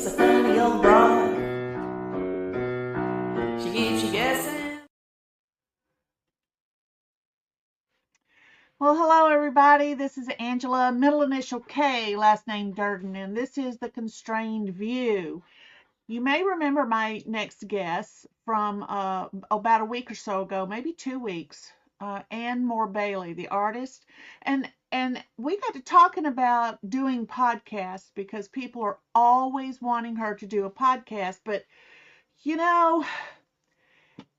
a funny old broad. She keeps you guessing. Well, hello everybody. This is Angela, middle initial K, last name Durden, and this is the Constrained View. You may remember my next guest from about a week or so ago, maybe 2 weeks, Ann Moore Bailey, the artist, and we got to talking about doing podcasts because people are always wanting her to do a podcast, but you know,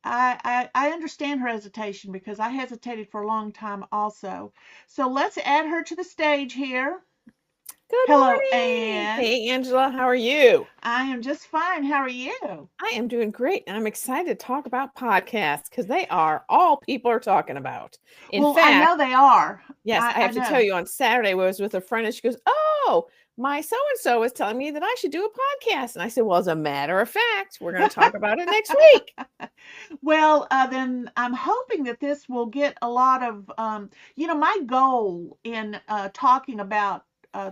I understand her hesitation because I hesitated for a long time also. So let's add her to the stage here. Good Hello, morning. Ann. Hey, Angela, how are you? I am just fine. How are you? I am doing great. And I'm excited to talk about podcasts because they are all people are talking about. In Well, I fact, know they are. yes, I have to tell you, on Saturday, I was with a friend and she goes, "Oh, my so-and-so was telling me that I should do a podcast." And I said, "Well, as a matter of fact, we're going to talk about it next week." Well, then I'm hoping that this will get a lot of, my goal in talking about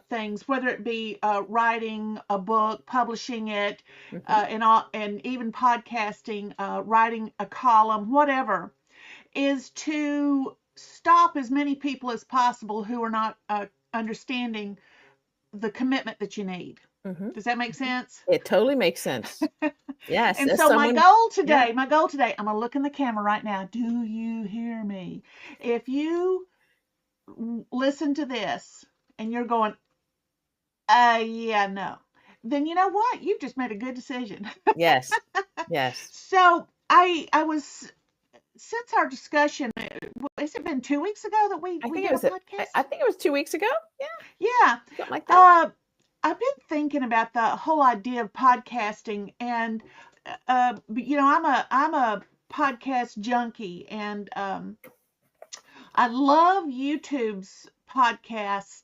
things, whether it be writing a book, publishing it, and even podcasting, writing a column, whatever, is to stop as many people as possible who are not understanding the commitment that you need. Does that make sense? It totally makes sense. Yes. And so my goal today, I'm going to look in the camera right now. Do you hear me? If you listen to this and you're going, yeah, no, then you know what? You've just made a good decision. Yes. Yes. So I was, since our discussion, has it been 2 weeks ago that we did a podcast? I think it was 2 weeks ago. Yeah. Yeah. Something like that. I've been thinking about the whole idea of podcasting, and I'm a podcast junkie, and I love YouTube's podcast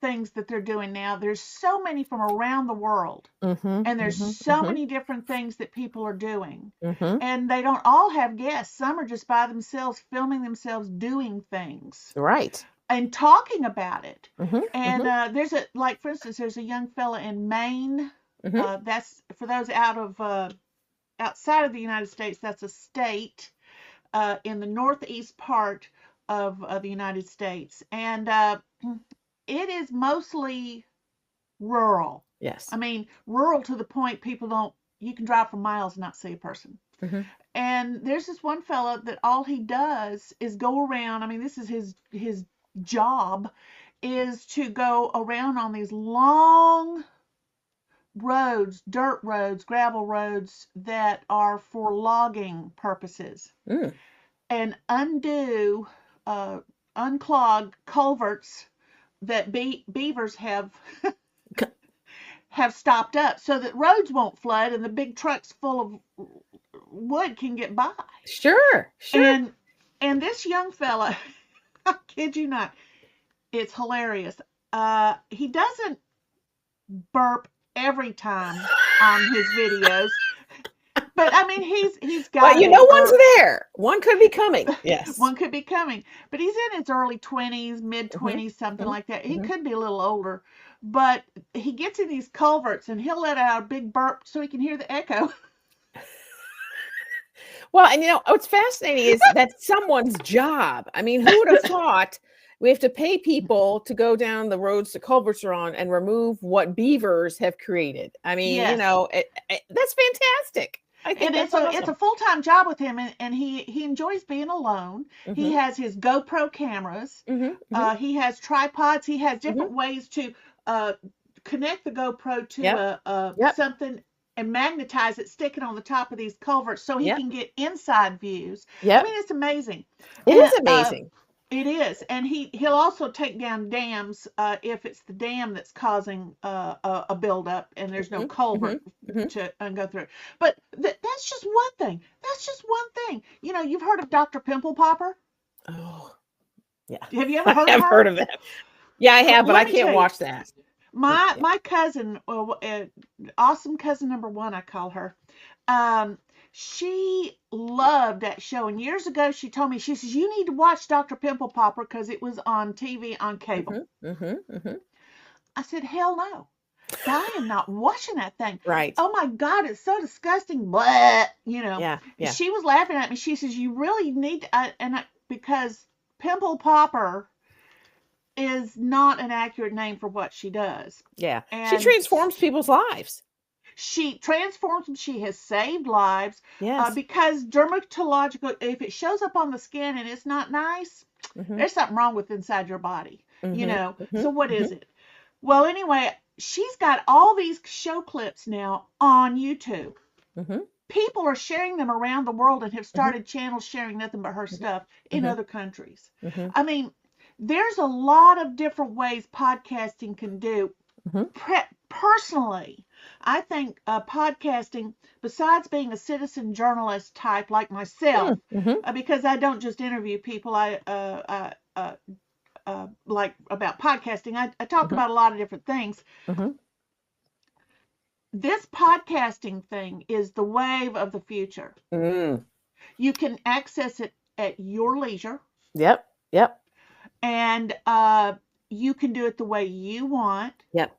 things that they're doing now. There's so many from around the world, and there's so many different things that people are doing, and they don't all have guests. Some are just by themselves, filming themselves doing things. Right. And talking about it. And there's for instance, there's a young fella in Maine. That's for those outside of the United States. That's a state in the northeast part of the United States, and it is mostly rural. Yes. I mean, rural to the point you can drive for miles and not see a person. And there's this one fella that all he does is go around. I mean, this is his job, is to go around on these long roads, dirt roads, gravel roads that are for logging purposes, and unclog culverts that beavers have stopped up so that roads won't flood and the big trucks full of wood can get by. Sure. And this young fella, I kid you not, it's hilarious. He doesn't burp every time on his videos, but I mean he's got. But one's there. One could be coming. Yes. One could be coming, but he's in his early 20s, mid 20s, something like that. He could be a little older, but he gets in these culverts and he'll let out a big burp so he can hear the echo. Well, and what's fascinating is that's someone's job. I mean, who would have thought we have to pay people to go down the roads the culverts are on and remove what beavers have created? I mean, Yes. That's fantastic. I think it's a full-time job with him, and he enjoys being alone. He has his GoPro cameras. He has tripods. He has different ways to connect the GoPro to something and magnetize it, stick it on the top of these culverts so he can get inside views. I mean, it's amazing. It is amazing. It is, and he'll also take down dams if it's the dam that's causing a buildup and there's no culvert to go through. But that's just one thing. You've heard of Dr. Pimple Popper? Oh, yeah. Have you ever heard of her? I've heard of that. Yeah, I have, but I can't watch that. My cousin, awesome cousin number one, I call her. She loved that show, and years ago she told me, she says, you need to watch Dr. Pimple Popper because it was on TV on cable. I said, hell no. I am not washing that thing. Right. Oh my God, it's so disgusting. But, Yeah. Yeah. she was laughing at me. She says, you really need to, because pimple popper is not an accurate name for what she does. Yeah. She And transforms people's lives. she transforms them. She has saved lives Yes. because dermatological, if it shows up on the skin and it's not nice, there's something wrong with inside your body, So what is it? Well, anyway, she's got all these show clips now on YouTube. People are sharing them around the world and have started channels sharing nothing but her stuff in other countries. I mean, there's a lot of different ways podcasting can do. Personally, I think podcasting, besides being a citizen journalist type like myself, because I don't just interview people, I like about podcasting, I talk about a lot of different things. This podcasting thing is the wave of the future. You can access it at your leisure. Yep. And you can do it the way you want. Yep.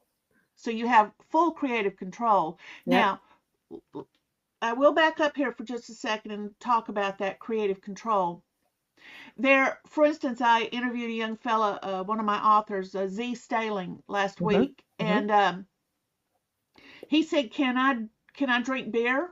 So you have full creative control. Now, I will back up here for just a second and talk about that creative control. There, for instance, I interviewed a young fella, one of my authors, Z Staling, last week, and he said, "Can I drink beer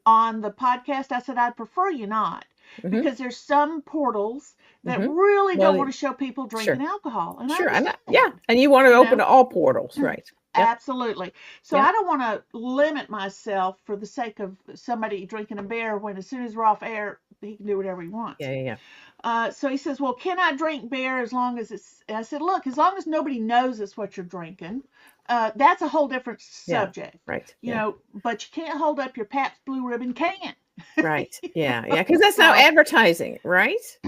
on the podcast?" I said, "I'd prefer you not." Because there's some portals that really don't want to show people drinking alcohol. And I understand that. And you want to open to all portals, right? Absolutely. So I don't want to limit myself for the sake of somebody drinking a beer when as soon as we're off air, he can do whatever he wants. So he says, well, can I drink beer as long as it's, I said, look, as long as nobody knows it's what you're drinking, that's a whole different subject. Right. But you can't hold up your Pabst Blue Ribbon can. Right. Yeah. Because that's now advertising, right?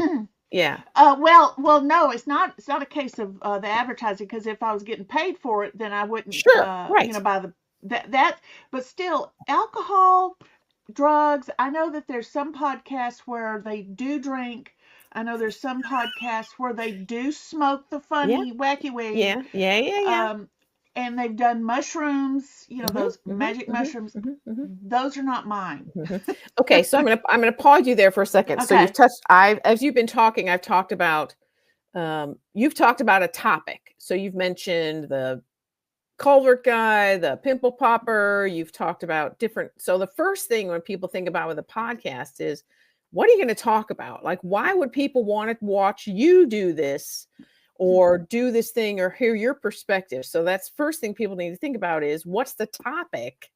Yeah. Well, no, it's not. It's not a case of the advertising, because if I was getting paid for it, then I wouldn't. Buy that. But still, alcohol, drugs. I know that there's some podcasts where they do drink. I know there's some podcasts where they do smoke the funny, wacky weed. Yeah. And they've done mushrooms, those magic mushrooms. Those are not mine. Okay, so I'm gonna pause you there for a second. Okay. So as you've been talking, I've talked about you've talked about a topic. So you've mentioned the culvert guy, the pimple popper. You've talked about different. So the first thing when people think about with a podcast is, what are you going to talk about? Like, why would people want to watch you do this? Or do this thing, or hear your perspective. So that's first thing people need to think about is, what's the topic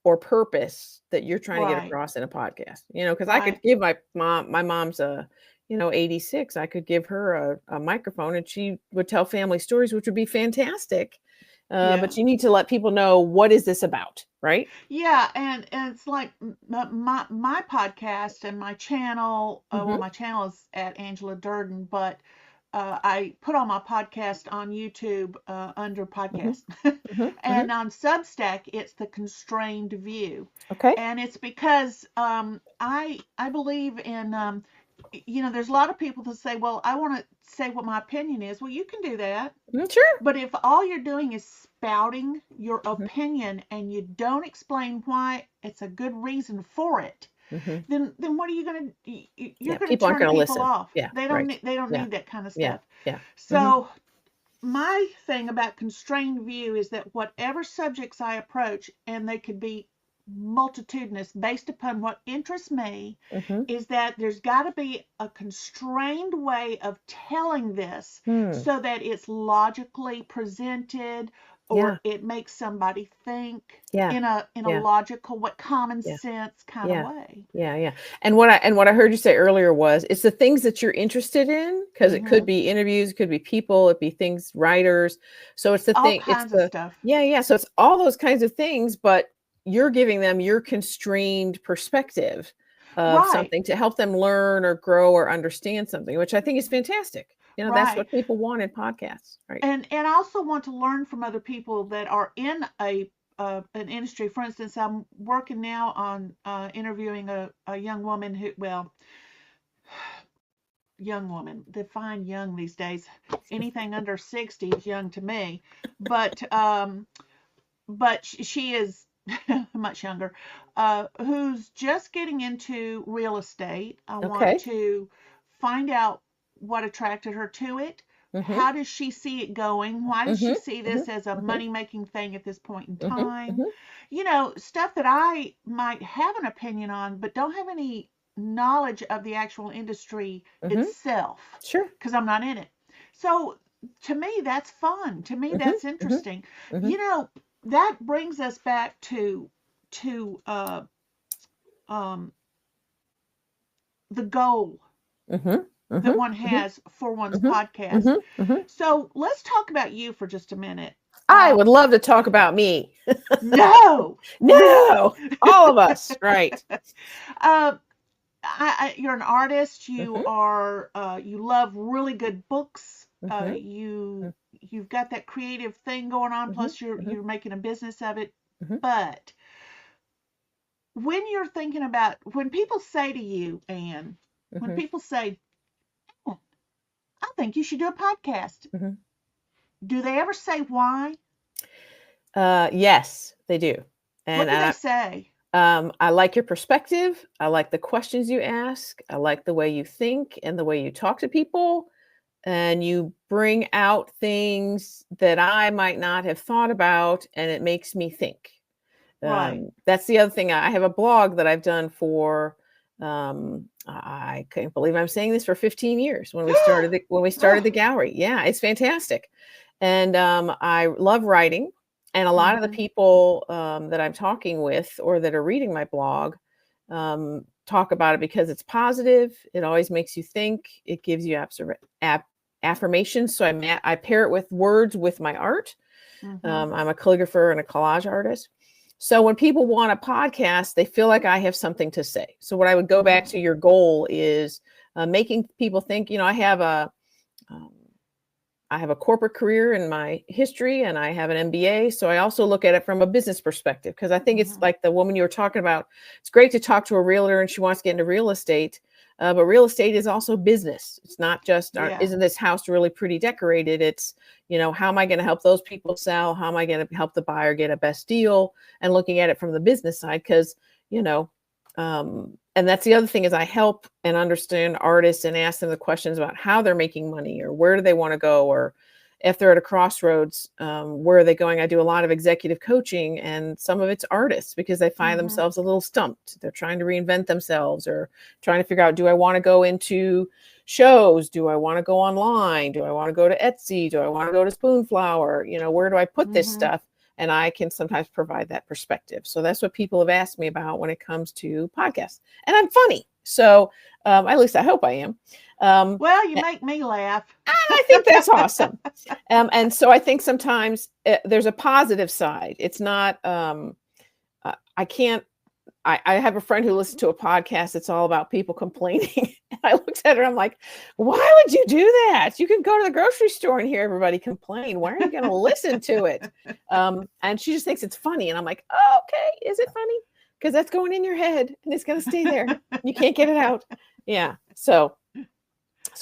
or purpose that you're trying to get across in a podcast? Because I could give my mom's 86. I could give her a microphone and she would tell family stories, which would be fantastic. But you need to let people know, what is this about, right? Yeah, and it's like my podcast and my channel. Well, my channel is at Angela Durden, but I put all my podcast on YouTube under podcast. And on Substack, it's the Constrained View. Okay. And it's because I believe in, there's a lot of people that say, well, I want to say what my opinion is. Well, you can do that. Sure. But if all you're doing is spouting your opinion and you don't explain why it's a good reason for it, then what are you going to? You're going to turn people listen. off. Yeah, they don't need that kind of stuff. Yeah. So my thing about Constrained View is that whatever subjects I approach, and they could be multitudinous based upon what interests me, is that there's got to be a constrained way of telling this so that it's logically presented, or it makes somebody think in a logical, common sense kind of way. Yeah. And what I heard you say earlier was, it's the things that you're interested in, because it could be interviews, it could be people, it'd be things, writers. So it's the all thing, kinds of stuff. Yeah. So it's all those kinds of things, but you're giving them your constrained perspective of something to help them learn or grow or understand something, which I think is fantastic. That's what people want in podcasts, right? And I also want to learn from other people that are in an industry. For instance, I'm working now on interviewing a young woman who, young woman. Define young these days. Anything under 60 is young to me. But she is much younger, who's just getting into real estate. I want Okay. to find out what attracted her to it. Mm-hmm. How does she see it going? Why does she see this as a Mm-hmm. money-making thing at this point in Mm-hmm. time? Mm-hmm. You know, stuff that I might have an opinion on, but don't have any knowledge of the actual industry Mm-hmm. itself Sure. because I'm not in it. So to me, that's fun. To me, Mm-hmm. that's Mm-hmm. interesting. Mm-hmm. You know, that brings us back to um, the goal Mm-hmm. that Mm-hmm. one has for one's Mm-hmm. podcast. Mm-hmm. Mm-hmm. So let's talk about you for just a minute. I would love to talk about me. No, No, all of us, right? uh, you're an artist. You Mm-hmm. are you love really good books. Mm-hmm. You've got that creative thing going on. Mm-hmm. Plus, you're Mm-hmm. you're making a business of it. Mm-hmm. But when you're thinking about when people say to you, Anne, when Mm-hmm. people say, "Oh, I think you should do a podcast," Mm-hmm. do they ever say why? Yes, they do. What And do they say? I like your perspective. I like the questions you ask. I like the way you think and the way you talk to people. And you bring out things that I might not have thought about, and it makes me think. Right. That's the other thing. I have a blog that I've done for. I can't believe I'm saying this, for 15 years when we started the Oh. gallery. Yeah, it's fantastic, and I love writing. And a lot of the Mhm. people that I'm talking with or that are reading my blog talk about it because it's positive. It always makes you think. It gives you affirmations. So I pair it with words with my art. Mhm. I'm a calligrapher and a collage artist. So when people want a podcast, they feel like I have something to say. So what I would go back Mhm. to your goal is making people think. You know, um, I have a corporate career in my history and I have an MBA. So I also look at it from a business perspective because I think it's Mhm. like the woman you were talking about. It's great to talk to a realtor and she wants to get into real estate. But real estate is also business. It's not just, Yeah. isn't this house really pretty decorated? It's, how am I going to help those people sell? How am I going to help the buyer get a best deal? And looking at it from the business side, because, and that's the other thing is I help and understand artists and ask them the questions about how they're making money or where do they want to go, or if they're at a crossroads, where are they going? I do a lot of executive coaching, and some of it's artists because they find Mhm. themselves a little stumped. They're trying to reinvent themselves or trying to figure out, do I want to go into shows? Do I want to go online? Do I want to go to Etsy? Do I want to go to Spoonflower? Where do I put this Mhm. stuff? And I can sometimes provide that perspective. So that's what people have asked me about when it comes to podcasts. And I'm funny. So at least I hope I am. Well, you make me laugh. I think that's awesome. And so I think sometimes there's a positive side. It's not, I can't, I have a friend who listens to a podcast. It's all about people complaining. And I looked at her, I'm like, why would you do that? You can go to the grocery store and hear everybody complain. Why are you going to listen to it? And she just thinks it's funny. And I'm like, oh, okay. Is it funny? Because that's going in your head and it's going to stay there. You can't get it out. Yeah. So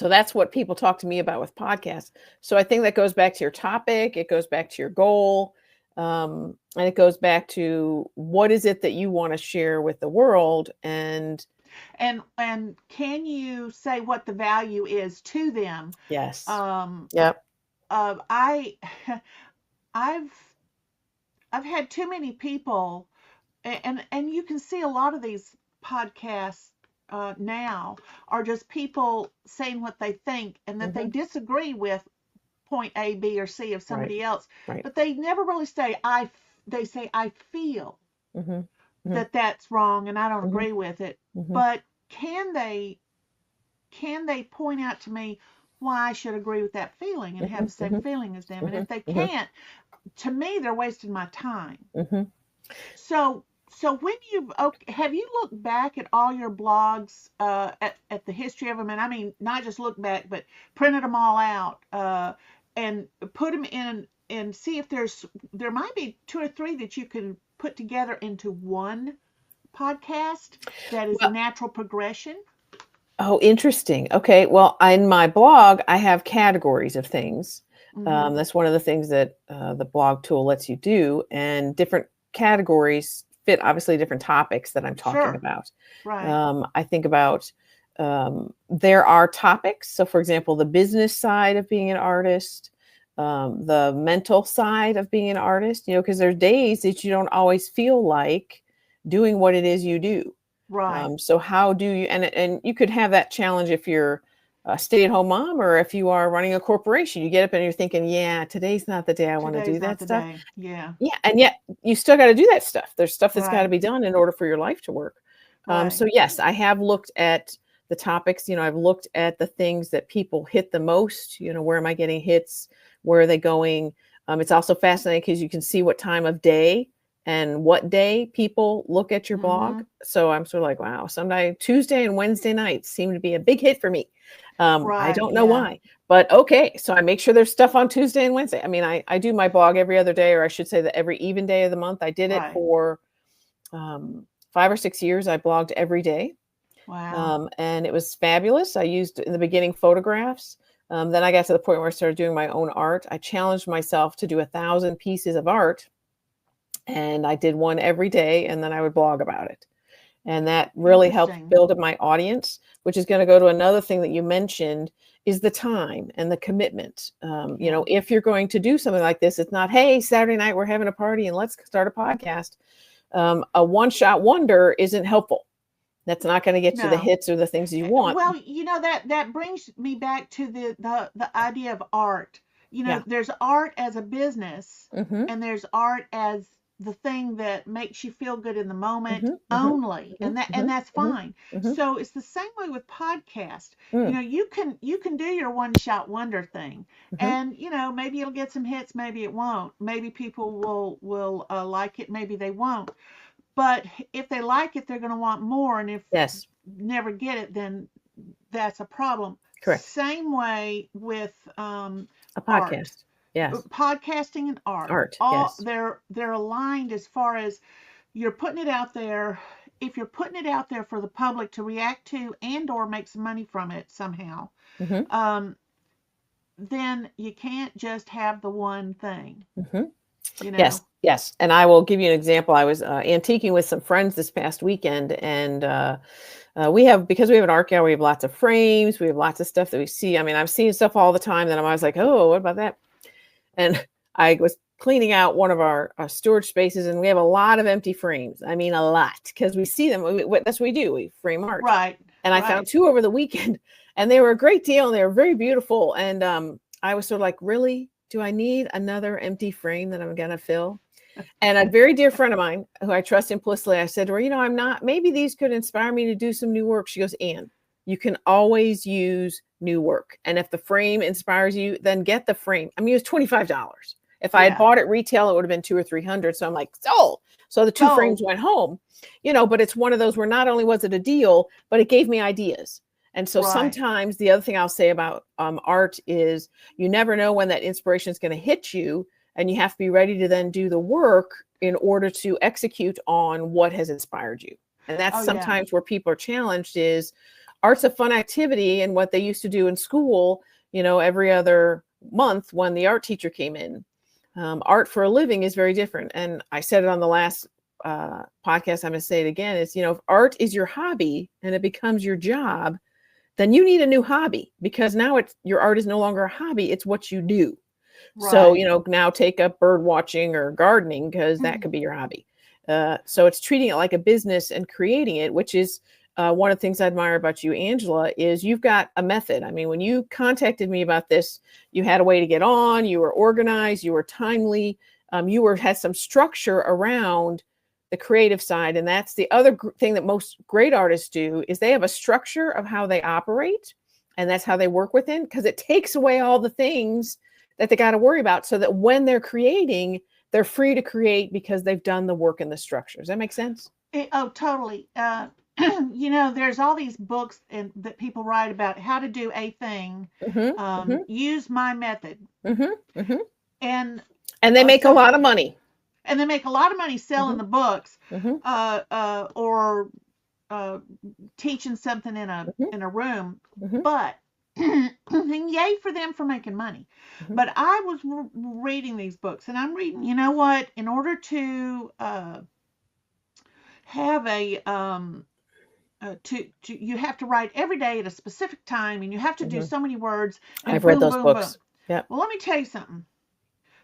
that's what people talk to me about with podcasts. So I think that goes back to your topic. It goes back to your goal. And it goes back to what is it that you want to share with the world. And can you say what the value is to them? yes. Um, Yep. I I've had too many people, and you can see a lot of these podcasts now are just people saying what they think and that they disagree with point A, B, or C of Right. somebody else, Right. but they never really say I. They say I feel that that's wrong and I don't agree with it. But can they point out to me why I should agree with that feeling and have the same feeling as them? And if they can't, to me, they're wasting my time. So when have you looked back at all your blogs, at the history of them? And I mean, not just look back, but printed them all out, and put them in and see if there might be 2 or 3 that you can put together into one podcast that is a natural progression. Oh, interesting. Okay. Well, in my blog, I have categories of things. Mhm. That's one of the things that the blog tool lets you do, and different categories fit obviously different topics that I'm talking Sure. about. Right. I think about there are topics. So, for example, the business side of being an artist, the mental side of being an artist, because there's days that you don't always feel like doing what it is you do. Right. So how do you, and you could have that challenge if you're a stay-at-home mom or if you are running a corporation. You get up and you're thinking, yeah, today's not the day I want to do Today's not that the stuff. day. Yeah. Yeah, and yet you still got to do that stuff. There's stuff that's got to Right. be done in order for your life to work. Right. So yes, I have looked at the topics. I've looked at the things that people hit the most. Where am I getting hits? Where are they going? It's also fascinating because you can see what time of day and what day people look at your blog. Mhm. So I'm sort of like, wow, Sunday, Tuesday, and Wednesday nights seem to be a big hit for me. I Right. don't know Yeah. why, but okay. So I make sure there's stuff on Tuesday and Wednesday. I mean, I do my blog every other day, or I should say that every even day of the month. I did it Right. for 5 or 6 years. I blogged every day. Wow. And it was fabulous. I used in the beginning photographs. Then I got to the point where I started doing my own art. I challenged myself to do 1,000 pieces of art, and I did one every day, and then I would blog about it. And that really helped Interesting. build up my audience, which is going to go to another thing that you mentioned is the time and the commitment. Yeah. If you're going to do something like this, it's not, hey, Saturday night, we're having a party and let's start a podcast. A one-shot wonder isn't helpful. That's not going to get you the No. hits or the things you want. Well, that brings me back to the idea of art. Yeah. There's art as a business, Mm-hmm. and there's art as the thing that makes you feel good in the moment Mm-hmm. only, Mm-hmm. and that's Mm-hmm. fine. Mm-hmm. So it's the same way with podcast. Mm-hmm. You can do your one shot wonder thing, Mm-hmm. and maybe it'll get some hits, maybe it won't. Maybe people will like it, maybe they won't. But if they like it, they're going to want more, and if Yes. never get it, then that's a problem. Correct. Same way with A art, podcast. Yes. podcasting and art. Art. All Yes. they're aligned as far as you're putting it out there. If you're putting it out there for the public to react to and or make some money from it somehow, Mm-hmm. then you can't just have the one thing. Mm-hmm. You know. Yes, yes. And I will give you an example. I was antiquing with some friends this past weekend, and because we have an art gallery, we have lots of frames, we have lots of stuff that we see. I mean, I'm seeing stuff all the time that I'm always like, oh, what about that? And I was cleaning out one of our storage spaces, and we have a lot of empty frames. I mean, a lot, because we see them. That's what we do. We frame art. Right. And I found 2 over the weekend, and they were a great deal, and they were very beautiful. And I was sort of like, really? Do I need another empty frame that I'm going to fill? And a very dear friend of mine who I trust implicitly, I said to her, I'm not, maybe these could inspire me to do some new work. She goes, Ann, you can always use new work. And if the frame inspires you, then get the frame. I mean, it was $25. If I had bought it retail, it would have been $200 or $300. So I'm like, sold. So the 2 frames went home, but it's one of those where not only was it a deal, but it gave me ideas. And so sometimes the other thing I'll say about art is you never know when that inspiration is going to hit you, and you have to be ready to then do the work in order to execute on what has inspired you. And that's sometimes where people are challenged is art's a fun activity, and what they used to do in school, every other month when the art teacher came in. Art for a living is very different. And I said it on the last podcast, I'm going to say it again, is, if art is your hobby and it becomes your job, then you need a new hobby, because now your art is no longer a hobby. It's what you do. Right. So, now take up bird watching or gardening, because that could be your hobby. So it's treating it like a business and creating it, which is one of the things I admire about you, Angela, is you've got a method. I mean, when you contacted me about this, you had a way to get on, you were organized, you were timely, had some structure around the creative side. And that's the other thing that most great artists do, is they have a structure of how they operate, and that's how they work within, because it takes away all the things that they got to worry about, so that when they're creating, they're free to create because they've done the work in the structure. Does that make sense? Totally. There's all these books that people write about how to do a thing. Use my method. And they make a lot of money. And they make a lot of money selling the books, or teaching something in a Mhm. room, Mhm. but and yay for them for making money. Mhm. But I was reading these books, and I'm reading. You know what? In order to have a to you have to write every day at a specific time, and you have to do Mhm. so many words, and I've read boom, those boom, boom. books. Yep. Well, let me tell you something.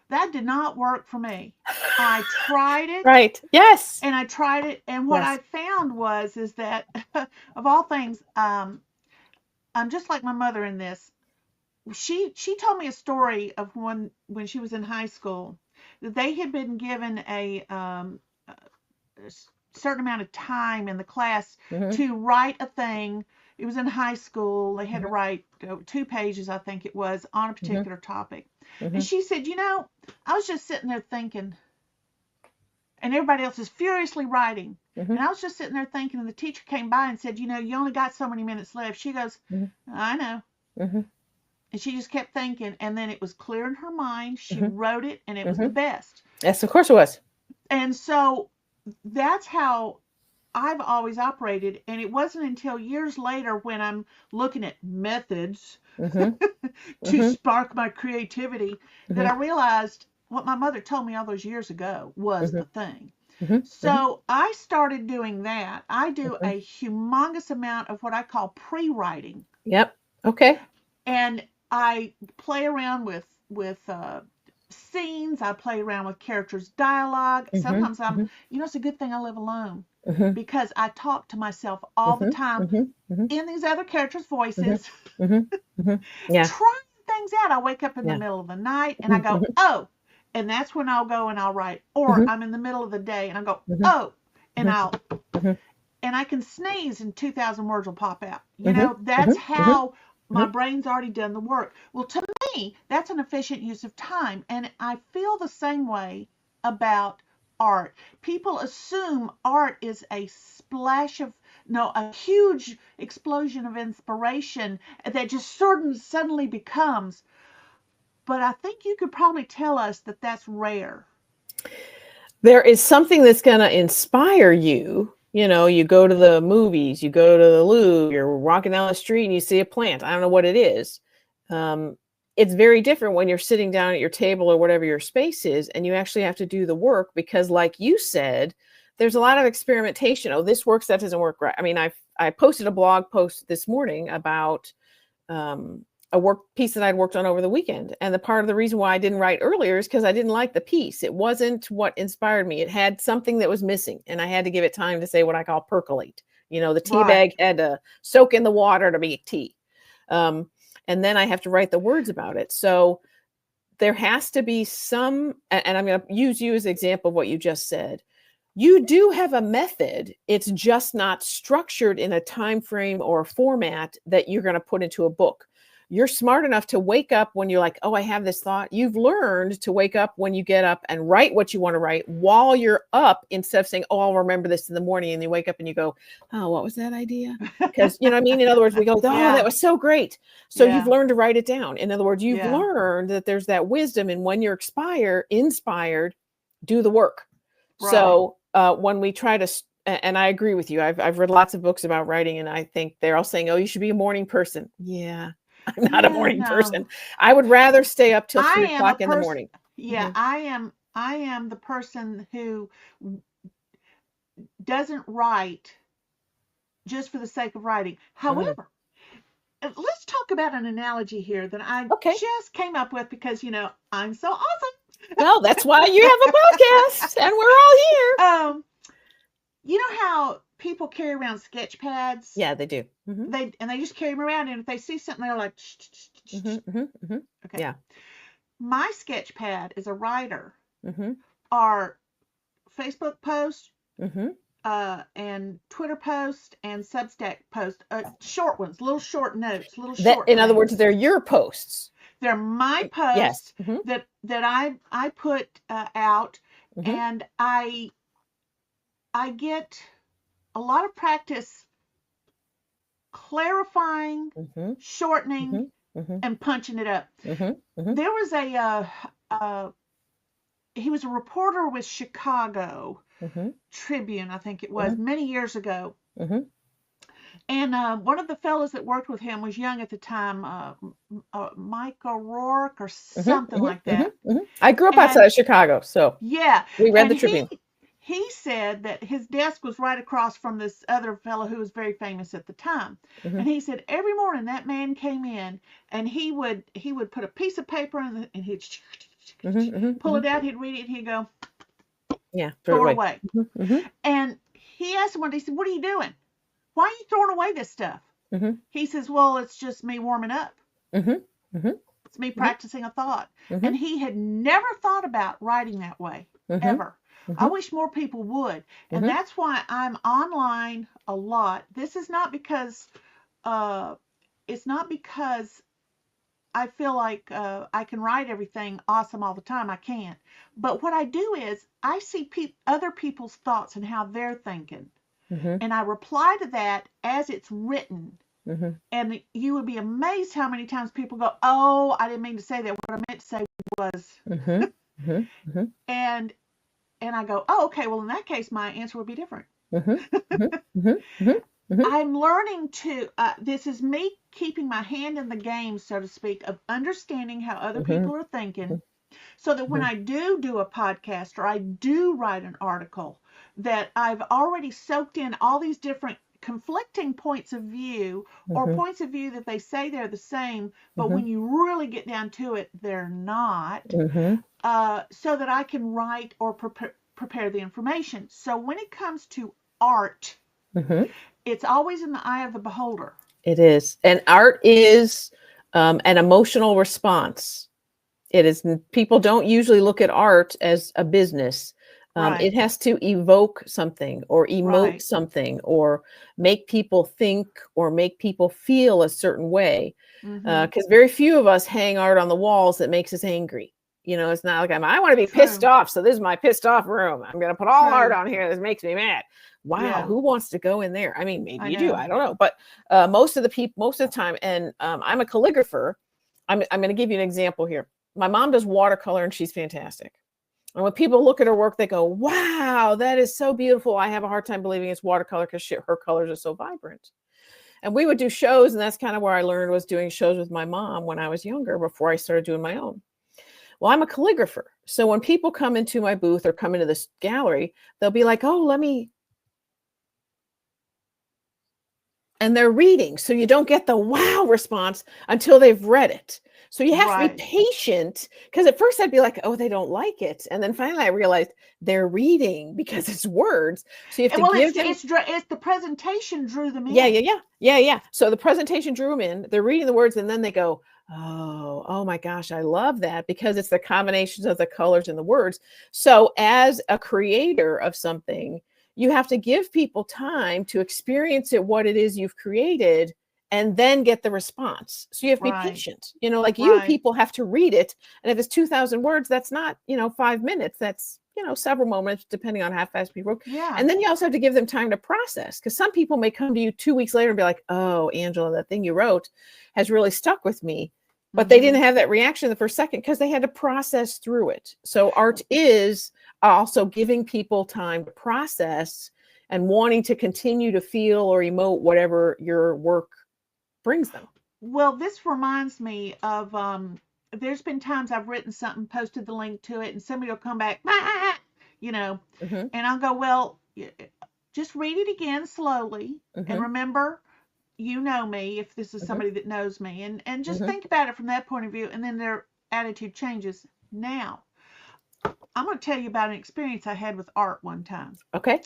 That did not work for me. I tried it Right. Yes. and I tried it, and what I Yes. found was is that of all things, I'm just like my mother in this. She told me a story of when she was in high school that they had been given a certain amount of time in the class Mhm. to write a thing. It was in high school. They had to Mhm. write 2 pages, I think it was, on a Mhm. particular topic. And Mhm. she said, I was just sitting there thinking, and everybody else is furiously writing. Mhm. And I was just sitting there thinking, and the teacher came by and said, you only got so many minutes left. She goes, Mhm. I know. Mhm. And she just kept thinking, and then it was clear in her mind. She Mhm. wrote it, and it was the Mhm. best. Yes, of course it was. And so that's how I've always operated. And it wasn't until years later when I'm looking at methods Mhm. to Mhm. spark my creativity that Mhm. I realized what my mother told me all those years ago was Mhm. the thing. Mhm. Mhm. So I started doing that. I do Mhm. a humongous amount of what I call pre-writing, Yep. Okay. and I play around with scenes. I play around with characters' dialogue. Mhm. Sometimes Mhm. it's a good thing I live alone Mhm. because I talk to myself all the Mhm. time Mhm. Mhm. in these other characters' Mhm. voices, Mhm. Mhm. Yeah. trying things out. I wake up in the Yeah. middle of the night and I Mhm. go, Mhm. oh, and that's when I'll go and I'll write. Or Mhm. I'm in the middle of the day and I go, Mhm. oh, and Mhm. I'll Mhm. and I can sneeze and 2,000 words will pop out. Mhm. That's Mhm. Mhm. how my Mhm. brain's already done the work. Well, to me, that's an efficient use of time. And I feel the same way about art. People assume art is a splash of, no, a huge explosion of inspiration that just suddenly becomes. But I think you could probably tell us that that's rare. There is something that's going to inspire you. You go to the movies, you go to the Louvre, you're walking down the street and you see a plant. I don't know what it is. Um, it's very different when you're sitting down at your table or whatever your space is, and you actually have to do the work because, like you said, there's a lot of experimentation. Oh, this works, that doesn't work right. I mean, I posted a blog post this morning about um, a work piece that I'd worked on over the weekend. And the part of the reason why I didn't write earlier is because I didn't like the piece. It wasn't what inspired me. It had something that was missing, and I had to give it time to say what I call percolate. The tea Right. bag had to soak in the water to make tea. Um, and then I have to write the words about it. So there has to be some, and I'm going to use you as an example of what you just said. You do have a method. It's just not structured in a time frame or a format that you're going to put into a book. You're smart enough to wake up when you're like, oh, I have this thought. You've learned to wake up when you get up and write what you want to write while you're up, instead of saying, oh, I'll remember this in the morning. And you wake up and you go, oh, what was that idea? Because, you know what I mean? In other words, we go, oh, that Yeah. was so great. So you've Yeah. learned to write it down. In other words, you've Yeah. learned that there's that wisdom. And when you're inspired, do the work. Right. So when we try to, and I agree with you, I've read lots of books about writing, and I think they're all saying, oh, you should be a morning person. Yeah, I'm not a Yeah. morning No. person. I would rather stay up till I three am a o'clock in the person. morning. Yeah, Mhm. I am the person who doesn't write just for the sake of writing. Mhm. However, let's talk about an analogy here that I Okay. just came up with because I'm so awesome. Well, that's why you have a podcast, and we're all here. um, you know how people carry around sketch pads? Yeah, they do. Hmm. They just carry them around, and if they see something, they're like, shh, shh, shh, Hmm. shh. Hmm. Hmm. Okay. Yeah. My sketch pad as a writer Hmm. are Facebook posts, Hmm. and Twitter posts and Substack posts, short ones, little short notes, little That, short in other words, things. they're your posts. They're my Yes. posts Hmm. that I put out, Hmm. and I get a lot of practice clarifying, Hmm. shortening, Hmm. Hmm. and punching it up. Hmm. Hmm. There was he was a reporter with Chicago Hmm. Tribune, I think it was, Hmm. many years ago, Hmm. And one of the fellows that worked with him was young at the time, Mike O'Rourke or something like that. I grew up outside And of Chicago, so yeah, we read and the Tribune. he said that his desk was right across from this other fellow who was very famous at the time. Mhm. And he said every morning that man came in and he would put a piece of paper in and he'd pull it out, he'd read it, and he'd go, Yeah, throw it away. Mhm. And he asked him one day, he said, "What are you doing? Why are you throwing away this stuff?" Mhm. He says, "Well, it's just me warming up. Mhm. Mhm. It's me practicing a thought." Mhm. And he had never thought about writing that way, Mhm. ever. I Mhm. wish more people would. And Mhm. that's why I'm online a lot. This is not because it's not because I feel like I can write everything awesome all the time. I can't. But what I do is I see other people's thoughts and how they're thinking. Mhm. And I reply to that as it's written. Mhm. And you would be amazed how many times people go, "Oh, I didn't mean to say that. What I meant to say was," Mhm. Mhm. Mhm. and I go, "Oh, okay. Well, in that case, my answer would be different." Mhm. Mhm. Mhm. Mhm. Mhm. I'm learning to. This is me keeping my hand in the game, so to speak, of understanding how other Mhm. people are thinking, so that when I do a podcast or I do write an article, that I've already soaked in all these different conflicting points of view, or Mhm. points of view that they say they're the same, but Mhm. when you really get down to it, they're not, Mhm. so that I can write or prepare the information. So when it comes to art, Mhm. it's always in the eye of the beholder. It is, and art is an emotional response. It is. People don't usually look at art as a business. Right, It has to evoke something or emote right. something or make people think or make people feel a certain way. Mm-hmm. Because very few of us hang art on the walls that makes us angry. It's not like I want to be pissed True, off. So this is my pissed off room. I'm going to put all art true. on here that makes me mad. Wow, Yeah, who wants to go in there? I mean, maybe I you do. know. I don't know. But most of the time, and I'm a calligrapher. I'm going to give you an example here. My mom does watercolor and she's fantastic. And when people look at her work, they go, "Wow, that is so beautiful." I have a hard time believing it's watercolor because her colors are so vibrant. And we would do shows, and that's kind of where I learned, was doing shows with my mom when I was younger before I started doing my own. Well, I'm a calligrapher. So when people come into my booth or come into this gallery, they'll be like, "Oh, let me," and they're reading. So you don't get the wow response until they've read it. So you have to be Right. patient, because at first I'd be like, "Oh, they don't like it." And then finally I realized they're reading because it's words. So you have to Well, give them. it's the presentation drew them Yeah, yeah, in. yeah. Yeah, yeah. So the presentation drew them in. They're reading the words and then they go, "Oh, oh my gosh, I love that," because it's the combinations of the colors and the words. So as a creator of something, you have to give people time to experience it, what it is you've created, and then get the response. So you have to be Right, patient. Like right. people have to read it. And if it's 2,000 words, that's not, 5 minutes. That's, several moments, depending on how fast people work. Yeah. And then you also have to give them time to process, because some people may come to you 2 weeks later and be like, "Oh, Angela, that thing you wrote has really stuck with me." But they Mm-hmm. didn't have that reaction the first second because they had to process through it. So art is also giving people time to process and wanting to continue to feel or emote whatever your work brings them. Well, this reminds me of there's been times I've written something, posted the link to it, and somebody will come back, you know, Mm-hmm, and I'll go, "Well, just read it again slowly, and mm-hmm, remember, you know me, if this is mm-hmm, somebody that knows me, and just mm-hmm. think about it from that point of view," and then their attitude changes. Now, I'm going to tell you about an experience I had with art one time. Okay.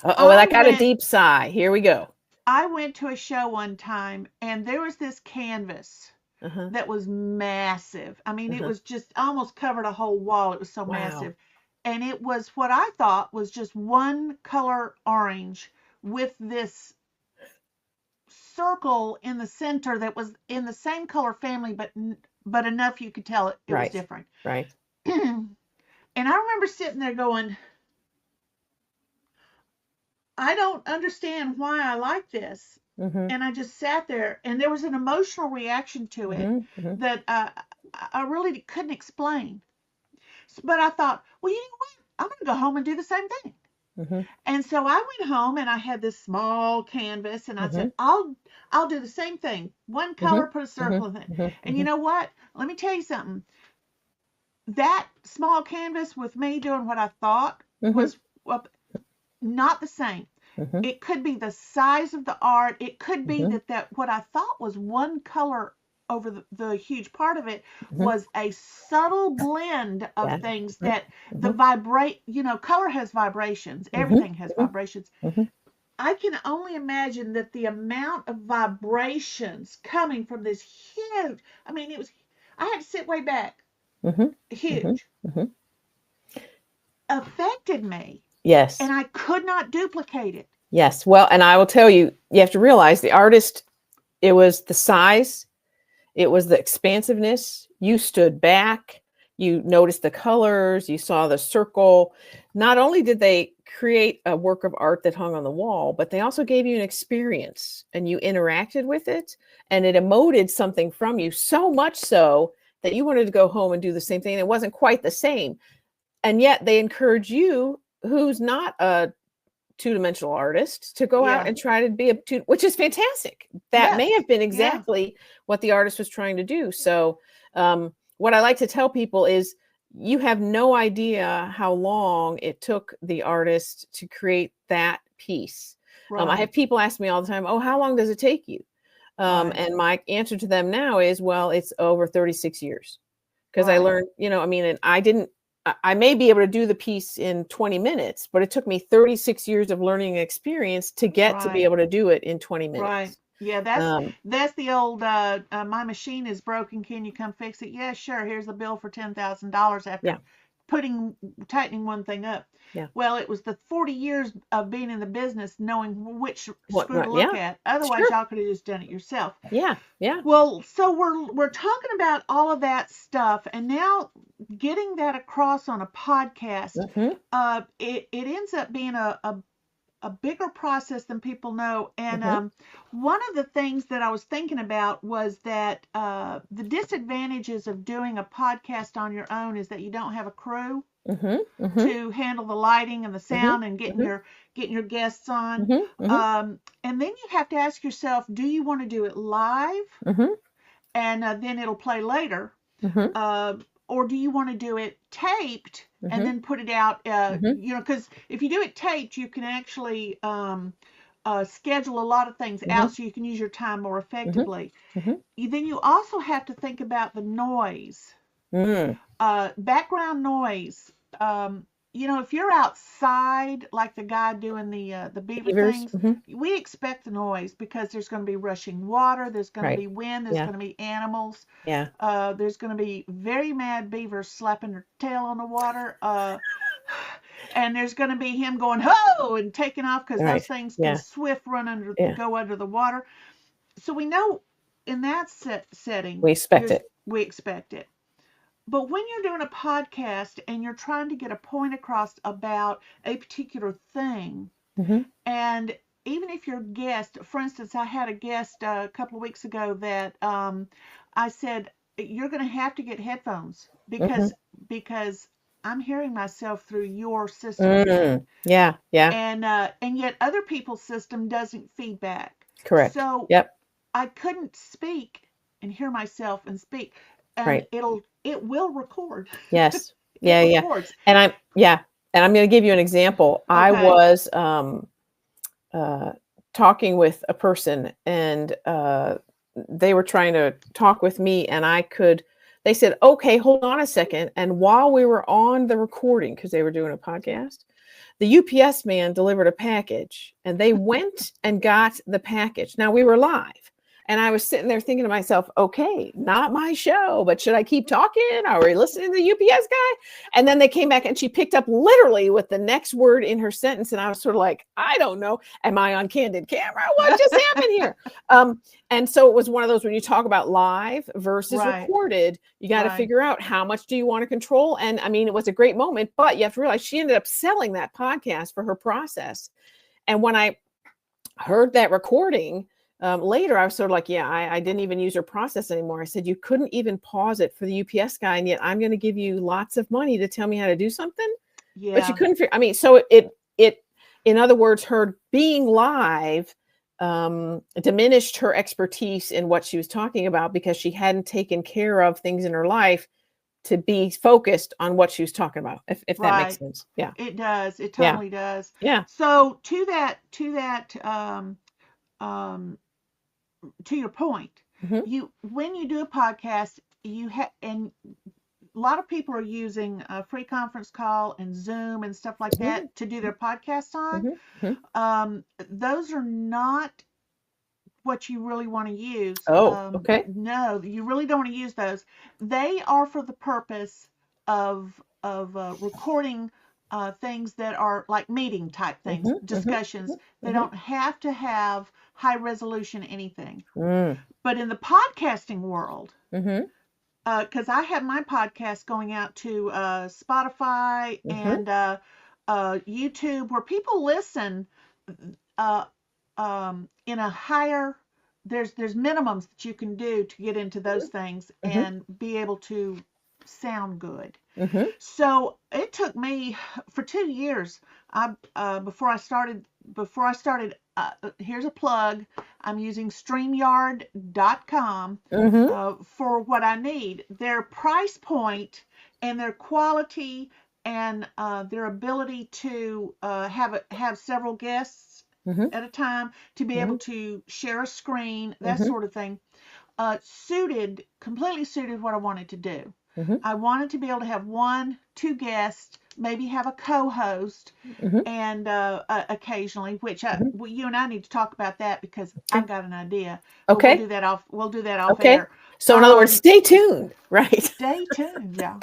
Uh-oh, I that got a went deep sigh. Here we go. I went to a show one time, and there was this canvas Uh-huh, that was massive. I mean, it uh-huh. was just almost covered a whole wall. It was so Wow. massive. And it was what I thought was just one color orange with this circle in the center that was in the same color family, but enough you could tell it was Right. different. Right. And I remember sitting there going, "I don't understand why I like this." Mm-hmm, And I just sat there, and there was an emotional reaction to it mm-hmm, mm-hmm. that I really couldn't explain. But I thought, well, you know what? I'm going to go home and do the same thing. Mhm. And so I went home and I had this small canvas and I said, Mhm. I'll do the same thing. One color, Mhm. put a Mhm. circle in it. Mhm. And you Mhm. know what? Let me tell you something. That small canvas with me doing what I thought Mhm. was not the same. Mhm. It could be the size of the art. It could be Mhm. that what I thought was one color over the huge part of it Mhm. was a subtle blend of Yeah. things Mhm. that the Mhm. vibrate, color has vibrations. Mhm. Everything has Mhm. vibrations. Mhm. I can only imagine that the amount of vibrations coming from this huge, I mean, I had to sit way back, Mhm. Mhm. huge, Mhm. affected me, and Yes. I could not duplicate it. Yes. Well, and I will tell you, you have to realize the artist, it was the size, it was the expansiveness. You stood back, you noticed the colors, you saw the circle. Not only did they create a work of art that hung on the wall, but they also gave you an experience and you interacted with it and it emoted something from you, so much so that you wanted to go home and do the same thing. And it wasn't quite the same. And yet they encourage you, who's not a two-dimensional artist, to go out Yeah. and try to be a two, which is fantastic. That may Yes. have been Yeah. exactly what the artist was trying to do. So what I like to tell people is you have no idea how long it took the artist to create that piece. I Right. have people ask me all the time, oh, how long does it take you? Right. And my answer to them now is, well, it's over 36 years. Because I Right. learned, I mean, and I may be able to do the piece in 20 minutes, but it took me 36 years of learning and experience to get to be Right. able to do it in 20 Right. minutes. Yeah, Um, that's the old my machine is broken. Can you come fix it? Yeah, sure. Here's a bill for $10,000 yeah, after tightening one thing up. yeah. Well, it was the 40 years of being in the business knowing which screw to Whatnot. look Yeah, at. Otherwise, sure. y'all could have just done it yourself. Yeah, yeah. Well, so we're talking about all of that stuff, and now getting that across on a podcast, Hmm. it ends up being a bigger process than people know. And Hmm. one of the things that I was thinking about was that the disadvantages of doing a podcast on your own is that you don't have a crew Hmm. Hmm. to handle the lighting and the Hmm. sound and Hmm. getting your guests on. Hmm. Hmm. And then you have to ask yourself, do you want to do it live Hmm. and then it'll play later? Hmm. Uh, or do you want to do it taped and Hmm. then put it out? Hmm. Because if you do it taped, you can actually schedule a lot of things Hmm. out so you can use your time more Hmm. effectively. Hmm. Then you also have to think about the noise, Hmm. background noise. If you're outside, like the guy doing the beaver Beavers. things, Hmm. we expect the noise because there's going to be rushing water, there's going to Right. be wind, there's Yeah. going to be animals, Yeah. there's going to be very mad beavers slapping their tail on the water. And there's going to be him going ho and taking off because those Right. things can Yeah. swift Yeah. go under the water. So we know in that setting, We expect it. we expect it. But when you're doing a podcast and you're trying to get a point across about a particular thing, Hmm. and even if your guest, for instance, I had a guest a couple of weeks ago that I said, you're going to have to get headphones Hmm. because I'm hearing myself through your system again. Mm. Yeah. Yeah. And yet other people's system doesn't feedback. Correct. So Yep. I couldn't speak and hear myself and speak, and Right. it will record. Yes. It Yeah, yeah. records. And I'm going to give you an example. I Okay. was uh, talking with a person and they were trying to talk with me and they said, okay, hold on a second. And while we were on the recording, because they were doing a podcast, the UPS man delivered a package and they went and got the package. Now we were live. And I was sitting there thinking to myself, okay, not my show, but should I keep talking? Are we listening to the UPS guy? And then they came back and she picked up literally with the next word in her sentence. And I was sort of like, I don't know. Am I on candid camera? What just happened here? And so it was one of those when you talk about live versus Right. recorded, you got to Right. figure out how much do you want to control. And I mean, it was a great moment, but you have to realize she ended up selling that podcast for her process. And when I heard that recording, later, I was sort of like, yeah, I didn't even use her process anymore. I said, you couldn't even pause it for the UPS guy. And yet I'm going to give you lots of money to tell me how to do something. But you Yeah. couldn't figure, I mean, so it in other words, her being live diminished her expertise in what she was talking about because she hadn't taken care of things in her life to be focused on what she was talking about, if that makes Right. sense. Yeah. It does. It Yeah. totally does. Yeah. So to your point, Mhm. when you do a podcast, and a lot of people are using a free conference call and Zoom and stuff like Mhm. that to do their podcasts on. Mhm. Mhm. Those are not what you really want to use. Oh, okay. No, you really don't want to use those. They are for the purpose of recording things that are like meeting type things, Mhm. Mhm. discussions. They Mhm. don't have to have high resolution anything. Mm. But in the podcasting world, Mhm. because I have my podcast going out to Spotify Mhm. and YouTube, where people listen uh, in a higher. There's minimums that you can do to get into those things Mhm. and be able to sound good. Mhm. So it took me for 2 years. Before I started. Here's a plug. I'm using StreamYard.com Mhm. for what I need. Their price point and their quality and their ability to have several guests Mhm. at a time, to be able Mhm. to share a screen, that Mhm. sort of thing, completely suited what I wanted to do. Mhm. I wanted to be able to have one, two guests, maybe have a co-host, Mhm. and occasionally, which Mhm. you and I need to talk about that because Okay. I've got an idea, but Okay. we'll do that off Okay. air. So in other words, stay tuned, right? Stay tuned, y'all.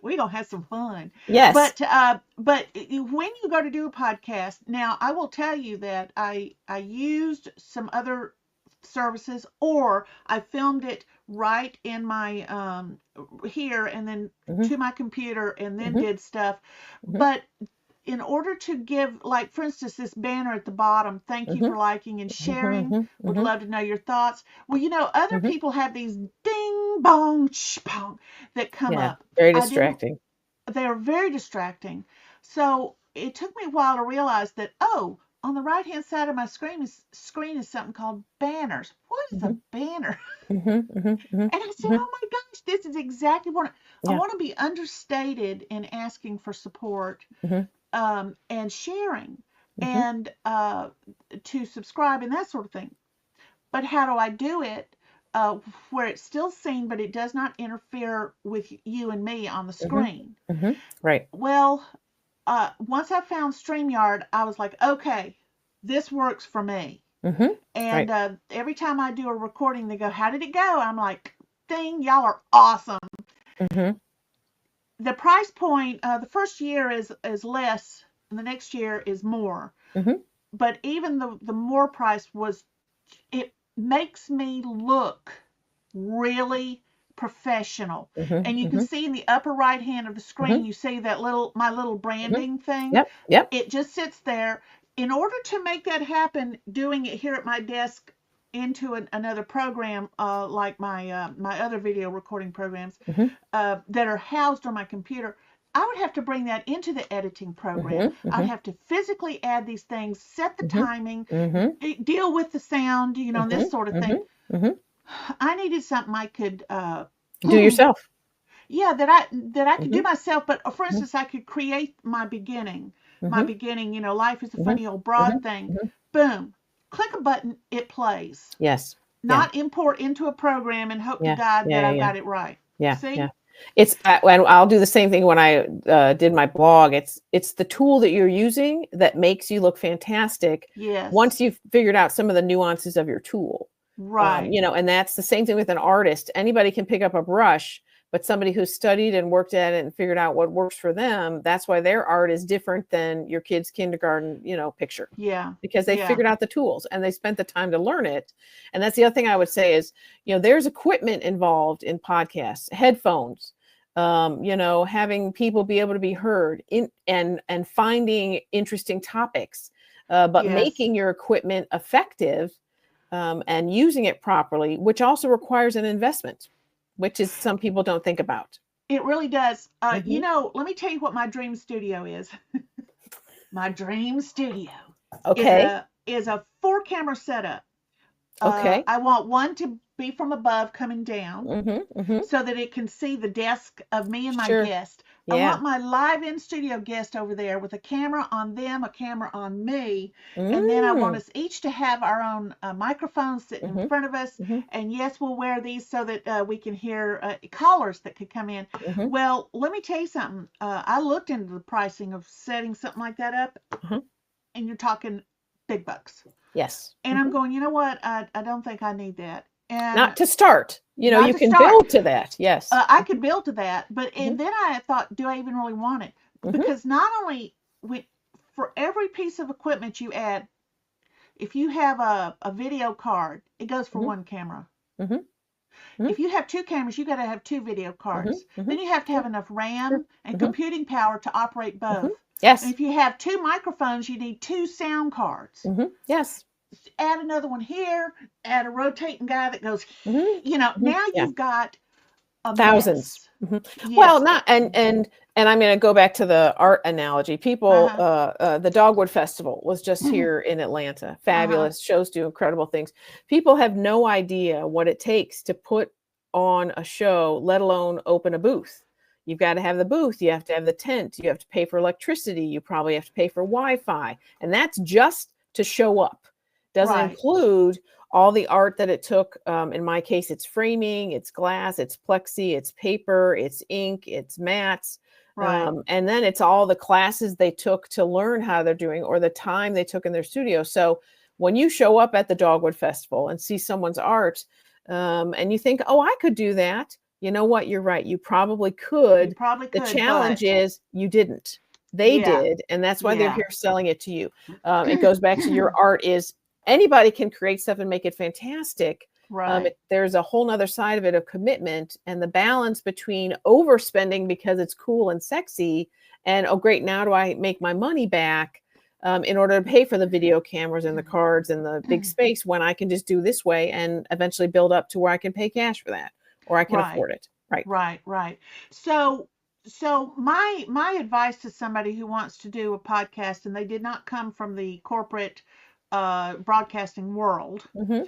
We gonna have some fun. Yes. But when you go to do a podcast, now I will tell you that I used some other services, or I filmed it right in my here and then Mhm. to my computer and then Mhm. did stuff. Mhm. But in order to give, like, for instance, this banner at the bottom, thank you Mhm. for liking and sharing, Mhm. would Mhm. love to know your thoughts. Well, other Mhm. people have these ding bong pong that come Yeah. up. Very I didn't, distracting. they are very distracting. So it took me a while to realize that, oh, on the right hand side of my screen is something called banners. What is a Mhm. banner? Mhm. Mhm. Mhm. And I said, Mhm. oh my gosh, this is exactly what I Yeah. want to be understated in asking for support, Mhm. and sharing, Mhm. and to subscribe and that sort of thing. But how do I do it where it's still seen, but it does not interfere with you and me on the Mhm. screen? Mhm. Right. Well, once I found StreamYard, I was like, okay, this works for me. Mhm. And Right. every time I do a recording, they go, how did it go? I'm like, ding, y'all are awesome. Mhm. The price point, the first year is less, and the next year is more. Mhm. But even the more price it makes me look really professional. Mhm. And you can Mhm. see in the upper right hand of the screen, Mhm. you see that my little Mhm. branding thing. Yep. Yep. It just sits there. In order to make that happen, doing it here at my desk into another program, like my other video recording programs Mhm. that are housed on my computer, I would have to bring that into the editing program. Mhm. I'd Mhm. have to physically add these things, set the Mhm. timing, Mhm. deal with the sound, and this Mhm. sort of thing. Mhm. Mhm. I needed something I could, Do yourself. yeah, that I could do Mhm. myself. But for Mhm. instance, I could create my Mhm. beginning. Life is a Mhm. funny old broad Mhm. thing. Mhm. Boom, click a button, it plays. Yes. Yeah. Not import into a program and hope to Yeah. God Yeah. that Yeah. I've Yeah. got it right. Yeah. Yeah. See? It's and I'll do the same thing when I did my blog. It's the tool that you're using that makes you look fantastic Yes. once you've figured out some of the nuances of your tool. Right. And that's the same thing with an artist. Anybody can pick up a brush, but somebody who's studied and worked at it and figured out what works for them, that's why their art is different than your kid's kindergarten, picture, Yeah. because they Yeah. figured out the tools and they spent the time to learn it. And that's the other thing I would say is, there's equipment involved in podcasts, headphones, having people be able to be heard and finding interesting topics, but Yes. making your equipment effective and using it properly, which also requires an investment, which is some people don't think about. It really does. Mhm. Let me tell you what my dream studio is. My dream studio Okay. is a 4-camera setup. Okay. I want one to be from above coming down Mm-hmm. so that it can see the desk of me and my Sure. guest. I Yeah. want my live in studio guest over there with a camera on them, a camera on me, and then I want Mm. us each to have our own microphones sitting in Mm-hmm. front of us. Mm-hmm. And yes, we'll wear these so that we can hear callers that could come in. Mm-hmm. Well, let me tell you something. I looked into the pricing of setting something like that up, Uh-huh. and you're talking big bucks. Yes. And I'm going, you know what? I don't think I need that. And Not to start. You know, not you to can start. build to that. Yes. I could build to that, but Mhm. and then I thought, do I even really want it? Mhm. Because not only for every piece of equipment you add, if you have a video card, it goes for Mhm. one camera. Mhm. Mhm. If you have 2 cameras, you got to have 2 video cards. Mhm. Then you have to have Sure. enough RAM Sure. and Mhm. computing power to operate both. And Yes. if you have 2 microphones, you need 2 sound cards. Yes. Add another one here, add a rotating guy that goes, Mhm. now Yeah. you've got a Thousands. mess. Well, Yes. not and I'm going to go back to the art analogy. People, the Dogwood Festival was just here in Atlanta. Fabulous. Shows do incredible things. People have no idea what it takes to put on a show, let alone open a booth. You've got to have the booth. You have to have the tent. You have to pay for electricity. You probably have to pay for Wi-Fi. And that's just to show up. Doesn't Right. include all the art that it took. In my case, it's framing, it's glass, it's plexi, it's paper, it's ink, it's mats. Right. And then it's all the classes they took to learn how they're doing or the time they took in their studio. So when you show up at the Dogwood Festival and see someone's art and you think, oh, I could do that. You know what? You're right. You probably could. You probably The could, challenge but is you didn't. They yeah. did. And that's why they're Yeah. here selling it to you. It goes back to your art is anybody can create stuff and make it fantastic. Right. There's a whole nother side of it of commitment and the balance between overspending because it's cool and sexy and, oh, great, now do I make my money back in order to pay for the video cameras and the cards and the big space when I can just do this way and eventually build up to where I can pay cash for that or I can Right. afford it. Right. Right. So my advice to somebody who wants to do a podcast and they did not come from the corporate broadcasting world Mhm.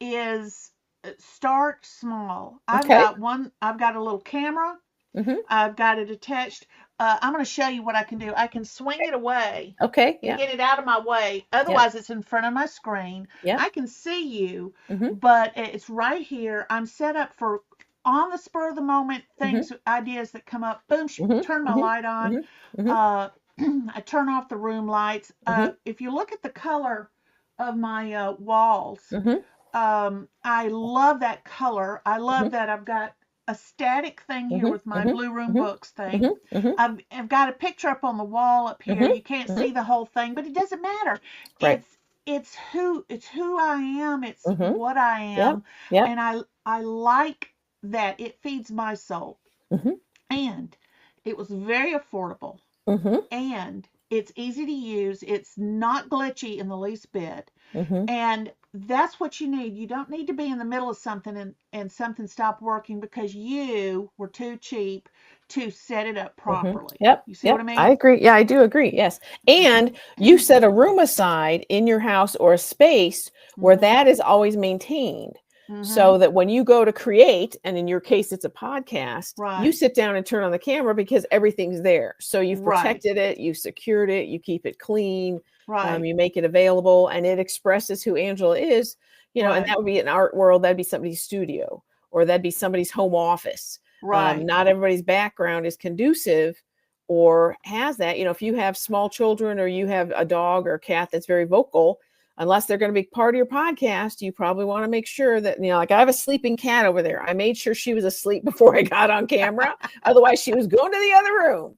Is start small. Okay. I've got a little camera. Mhm. I've got it attached. I'm going to show you what I can do. I can swing it away Okay. and Yeah. get it out of my way. Otherwise, it's in front of my screen. Yeah. I can see you, Mhm. but it's right here. I'm set up for on the spur of the moment things, ideas that come up. Boom, turn my light on. I turn off the room lights. If you look at the color of my walls, I love that color. I love that I've got a static thing here with my blue room books thing. I've got a picture up on the wall up here. You can't see the whole thing, but it doesn't matter. Right. It's who I am. It's what I Yep. am, Yep. and I like that. It feeds my soul, and it was very affordable, and it's easy to use. It's not glitchy in the least bit, and that's what you need. You don't need to be in the middle of something and something stop working because you were too cheap to set it up properly. Yep. You see what I mean? I agree. Yeah, I do agree. Yes. And you set a room aside in your house or a space where that is always maintained. So that when you go to create, and in your case, it's a podcast, you sit down and turn on the camera because everything's there. So you've protected it, you secured it, you keep it clean, you make it available, and it expresses who Angela is, and that would be an art world. That'd be somebody's studio, or that'd be somebody's home office. Not everybody's background is conducive or has that. If you have small children or you have a dog or a cat that's very vocal, unless they're going to be part of your podcast, you probably want to make sure that, like I have a sleeping cat over there. I made sure she was asleep before I got on camera. Otherwise, she was going to the other room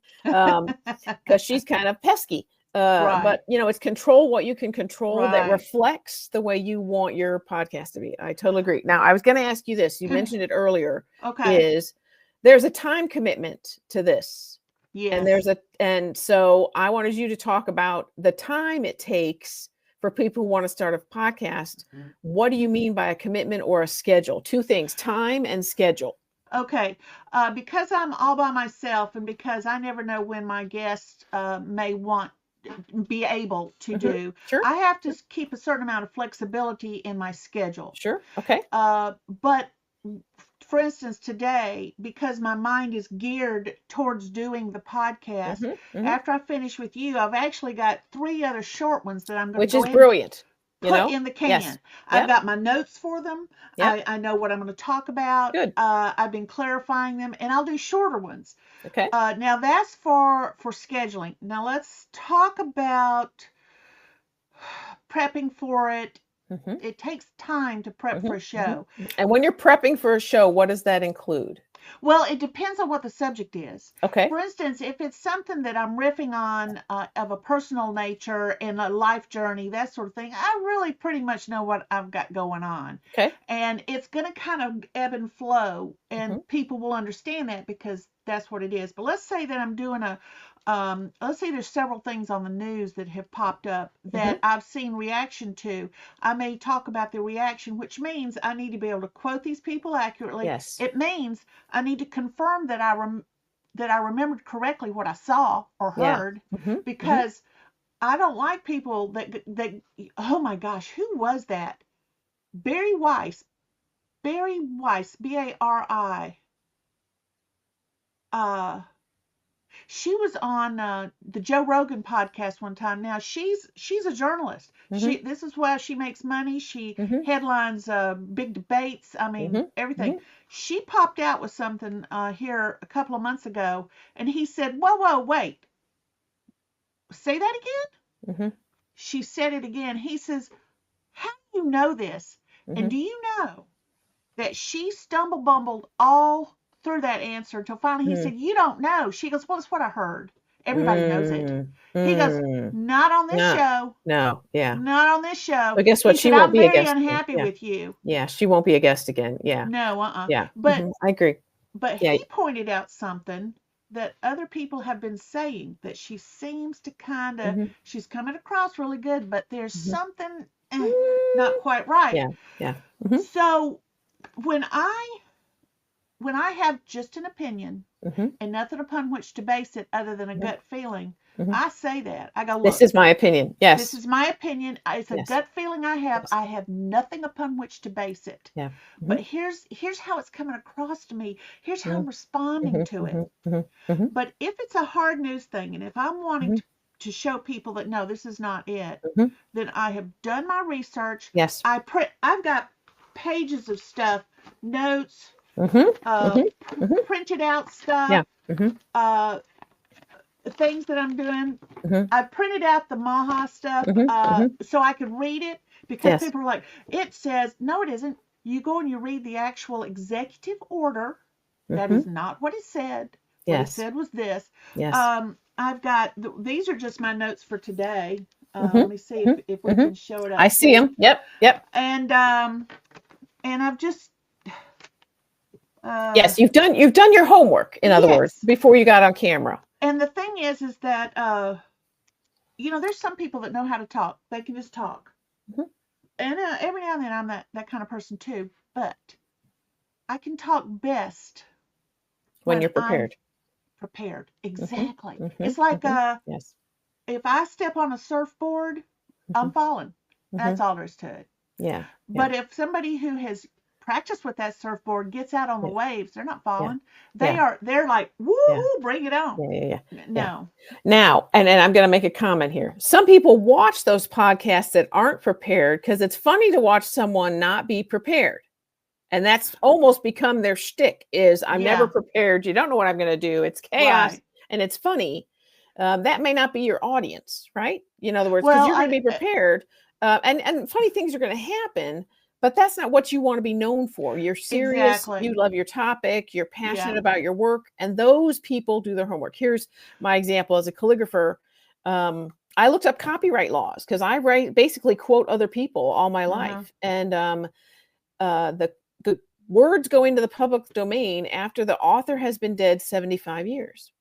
because she's kind of pesky. But, it's control what you can control that reflects the way you want your podcast to be. I totally agree. Now, I was going to ask you this. You mentioned it earlier. Okay. There's a time commitment to this. Yes. And so I wanted you to talk about the time it takes for people who want to start a podcast. What do you mean by a commitment or a schedule? Two things, time and schedule. Okay. Because I'm all by myself and because I never know when my guest may want be able to Mhm. do. Sure. I have to keep a certain amount of flexibility in my schedule. Sure. Okay. But for instance, today, because my mind is geared towards doing the podcast, after I finish with you, I've actually got 3 other short ones that I'm going to Which go is ahead and brilliant. put in the can. Yes. I've Yep. got my notes for them. Yep. I know what I'm going to talk about. Good. I've been clarifying them, and I'll do shorter ones. Okay. Now that's for scheduling. Now let's talk about prepping for it. It takes time to prep for a show. And when you're prepping for a show, what does that include? Well, it depends on what the subject is. Okay. For instance, if it's something that I'm riffing on of a personal nature and a life journey, that sort of thing, I really pretty much know what I've got going on. Okay. And it's going to kind of ebb and flow, and people will understand that because that's what it is. But let's say that I'm doing let's say there's several things on the news that have popped up that I've seen reaction to. I may talk about the reaction, which means I need to be able to quote these people accurately. Yes. It means I need to confirm that I remembered correctly what I saw or heard, because I don't like people that oh my gosh, who was that? Barry Weiss, Bari. She was on the Joe Rogan podcast one time. Now she's a journalist. This is why she makes money. She headlines big debates. I mean everything. She popped out with something here a couple of months ago, and he said, "Whoa, wait, say that again." She said it again. He says, "How do you know this? And do you know that she bumbled all through that answer until finally he said, 'You don't know.'" She goes, "Well, it's what I heard. Everybody knows it." He goes, "Not on this show. No. Yeah. Not on this show." But guess what? He She said, won't "I'm be a very guest again. unhappy Yeah. with you." Yeah. She won't be a guest again. Yeah. No, Yeah. But I agree. But Yeah. he pointed out something that other people have been saying, that she seems to kind of, she's coming across really good, but there's something not quite right. Yeah. Yeah. So when I have just an opinion and nothing upon which to base it other than a gut feeling, I say that. I go, "Look, this is my opinion." Yes. This is my opinion. It's a Yes. gut feeling I have. Yes. I have nothing upon which to base it. Yeah. But here's how it's coming across to me. Here's how I'm responding to it. But if it's a hard news thing, and if I'm wanting to show people that no, this is not it, then I have done my research. Yes. I've got pages of stuff, notes, printed out stuff, things that I'm doing. I printed out the Maha stuff so I could read it, because people are like, "It says," no, it isn't. You go and you read the actual executive order. That is not what it said. What it said was this. Yes. I've got, these are just my notes for today. Let me see if we can show it up. I see them. Yep. And I've just yes, you've done your homework, in other words, before you got on camera. And the thing is that there's some people that know how to talk. They can just talk. And every now and then I'm that kind of person too. But I can talk best when you're prepared. I'm prepared. Exactly. It's like if I step on a surfboard, I'm falling. That's all there is to it. Yeah. But if somebody who has practiced with that surfboard gets out on the waves, they're not falling. They're like, woo, bring it on. Yeah. No. Now, and I'm going to make a comment here. Some people watch those podcasts that aren't prepared because it's funny to watch someone not be prepared. And that's almost become their shtick, is I'm never prepared. You don't know what I'm going to do. It's chaos and it's funny. That may not be your audience, right? In other words, because you're going to be prepared and funny things are going to happen, but that's not what you want to be known for. You're serious. Exactly. You love your topic. You're passionate about your work. And those people do their homework. Here's my example as a calligrapher. I looked up copyright laws because I basically quote other people all my life. And the words go into the public domain after the author has been dead 75 years.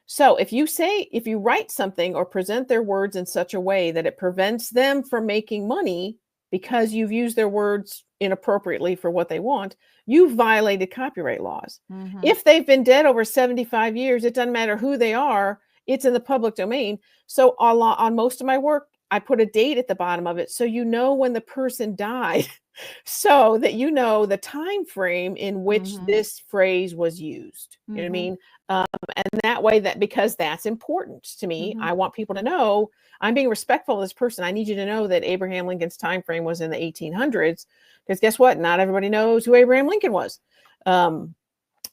So if you write something or present their words in such a way that it prevents them from making money because you've used their words inappropriately for what they want, you've violated copyright laws. If they've been dead over 75 years, it doesn't matter who they are. it's in the public domain. So on most of my work, I put a date at the bottom of it, so you know when the person died, so that you know the time frame in which this phrase was used. You know what I mean? And that way, because that's important to me, I want people to know I'm being respectful of this person. I need you to know that Abraham Lincoln's time frame was in the 1800s, because guess what? Not everybody knows who Abraham Lincoln was.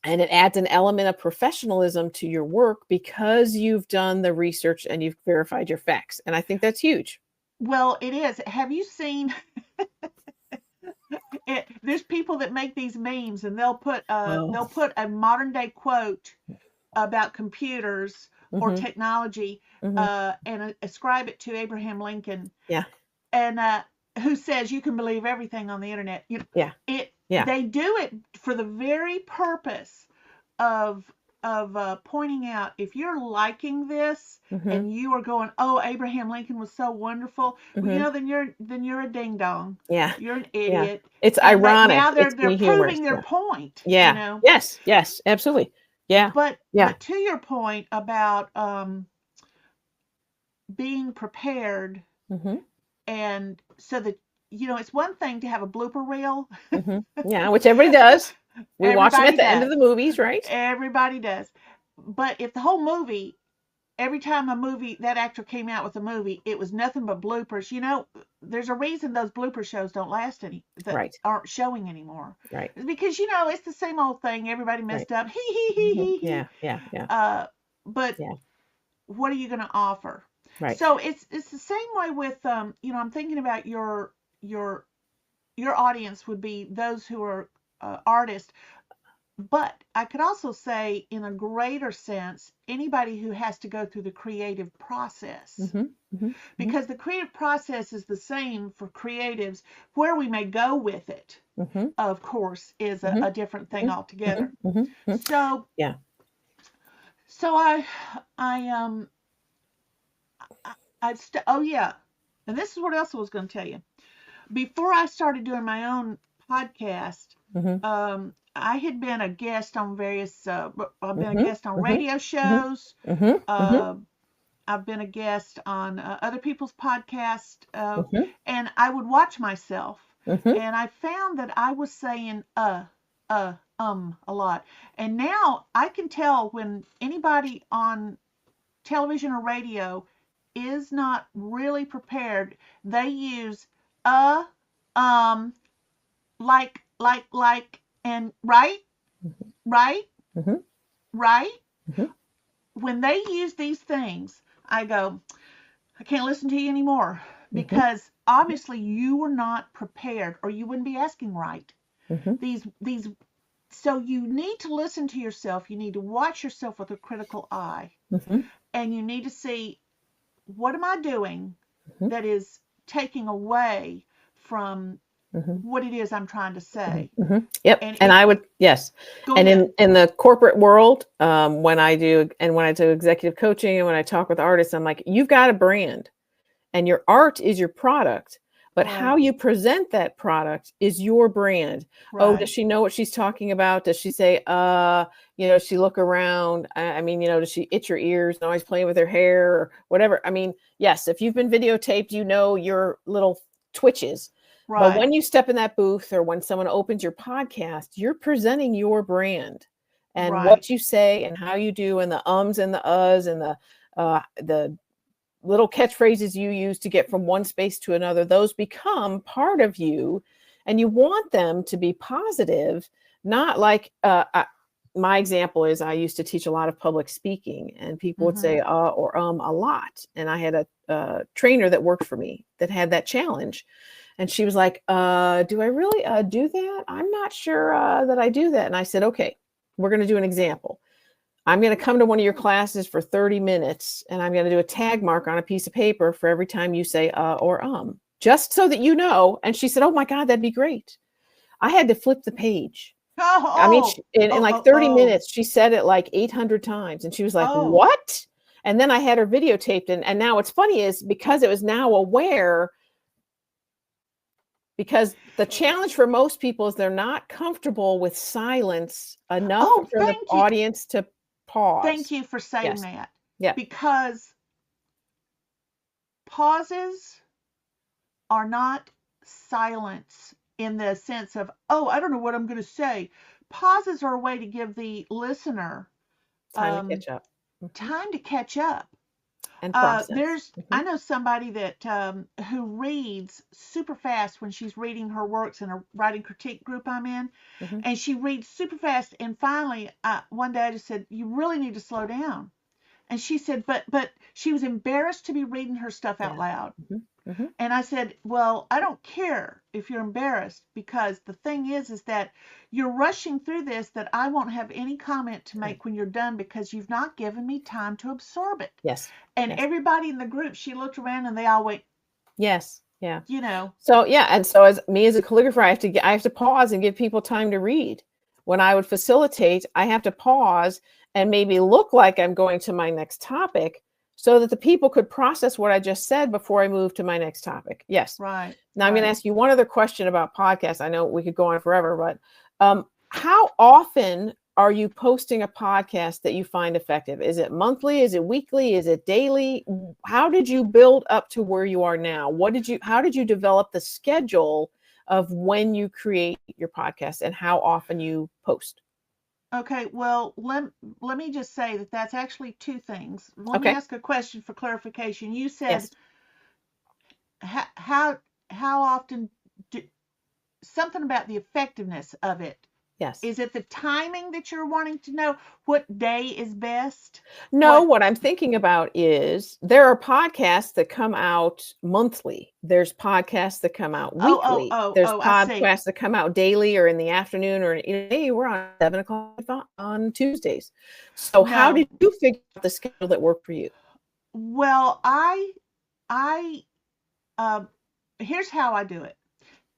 And it adds an element of professionalism to your work because you've done the research and you've verified your facts. And I think that's huge. Well, it is. Have you seen there's people that make these memes, and they'll put a modern day quote about computers or technology and ascribe it to Abraham Lincoln. Yeah. And who says you can believe everything on the internet. They do it for the very purpose of pointing out, if you're liking this and you are going, oh, Abraham Lincoln was so wonderful, well, then you're a ding dong. Yeah. You're an idiot. It's ironic. Now they're proving their point. Yeah. Yes, absolutely. Yeah. But to your point about being prepared, and so that it's one thing to have a blooper reel. Yeah, which everybody does. We watch them at the end of the movies, right? Everybody does. But if the whole movie, every time that actor came out with a movie, it was nothing but bloopers, there's a reason those blooper shows don't last aren't showing anymore. Right. It's because, it's the same old thing. Everybody messed up. Yeah. But what are you going to offer? Right. So it's the same way with, I'm thinking about your audience would be those who are artists. But I could also say, in a greater sense, anybody who has to go through the creative process. Because the creative process is the same for creatives. Where we may go with it, of course, is a different thing altogether. So, yeah. So and this is what else I was going to tell you. Before I started doing my own podcast, I had been a guest on various, I've been a guest on radio shows. I've been a guest on other people's podcasts, and I would watch myself, and I found that I was saying, a lot. And now I can tell when anybody on television or radio is not really prepared. They use like, and right. When they use these things, I go, I can't listen to you anymore, because obviously you were not prepared, or you wouldn't be asking right. So you need to listen to yourself. You need to watch yourself with a critical eye, and you need to see, what am I doing that is taking away from what it is I'm trying to say. Yep. And I would, yes. And in the corporate world, when I do executive coaching and when I talk with artists, I'm like, you've got a brand, and your art is your product, but how you present that product is your brand. Right. Oh, does she know what she's talking about? Does she say, does she look around? Does she itch her ears and always playing with her hair or whatever? Yes, if you've been videotaped, your little twitches. Right. But when you step in that booth, or when someone opens your podcast, you're presenting your brand, and what you say and how you do, and the ums and the uhs and the little catchphrases you use to get from one space to another, those become part of you, and you want them to be positive, not like my example is, I used to teach a lot of public speaking, and people would say or a lot, and I had a trainer that worked for me that had that challenge. And she was like, do I really do that? I'm not sure that I do that. And I said, okay, we're going to do an example. I'm going to come to one of your classes for 30 minutes, and I'm going to do a tag mark on a piece of paper for every time you say or just so that you know. And she said, oh my God, that'd be great. I had to flip the page. In like 30 minutes, she said it like 800 times. And she was like, what? And then I had her videotaped. And now what's funny is, because it was now aware, because the challenge for most people is they're not comfortable with silence enough for the audience to pause. Thank you for saying that. Yeah. Because pauses are not silence in the sense of, oh, I don't know what I'm going to say. Pauses are a way to give the listener Time to catch up. time to catch up. And process. I know somebody that who reads super fast when she's reading her works in a writing critique group I'm in, and she reads super fast. And finally, one day I just said, "You really need to slow down." And she said, "But she was embarrassed to be reading her stuff out loud." And I said, "Well, I don't care if you're embarrassed, because the thing is that you're rushing through this that I won't have any comment to make when you're done, because you've not given me time to absorb it." Yes. And everybody in the group, she looked around and they all went, yes. Yeah. you know. So yeah, and so as a calligrapher, I have to pause and give people time to read. When I would facilitate, I have to pause and maybe look like I'm going to my next topic, so that the people could process what I just said before I move to my next topic. Yes. Right. Now I'm going to ask you one other question about podcasts. I know we could go on forever, but how often are you posting a podcast that you find effective? Is it monthly? Is it weekly? Is it daily? How did you build up to where you are now? How did you develop the schedule of when you create your podcast and how often you post? Okay, well, let me just say that that's actually two things. Let me ask a question for clarification. You said, how often do, something about the effectiveness of it. Yes. Is it the timing that you're wanting to know? What day is best? No, what I'm thinking about is there are podcasts that come out monthly. There's podcasts that come out weekly. There's podcasts that come out daily or in the afternoon, or hey, we're on 7:00 on Tuesdays. So how did you figure out the schedule that worked for you? Well, here's how I do it.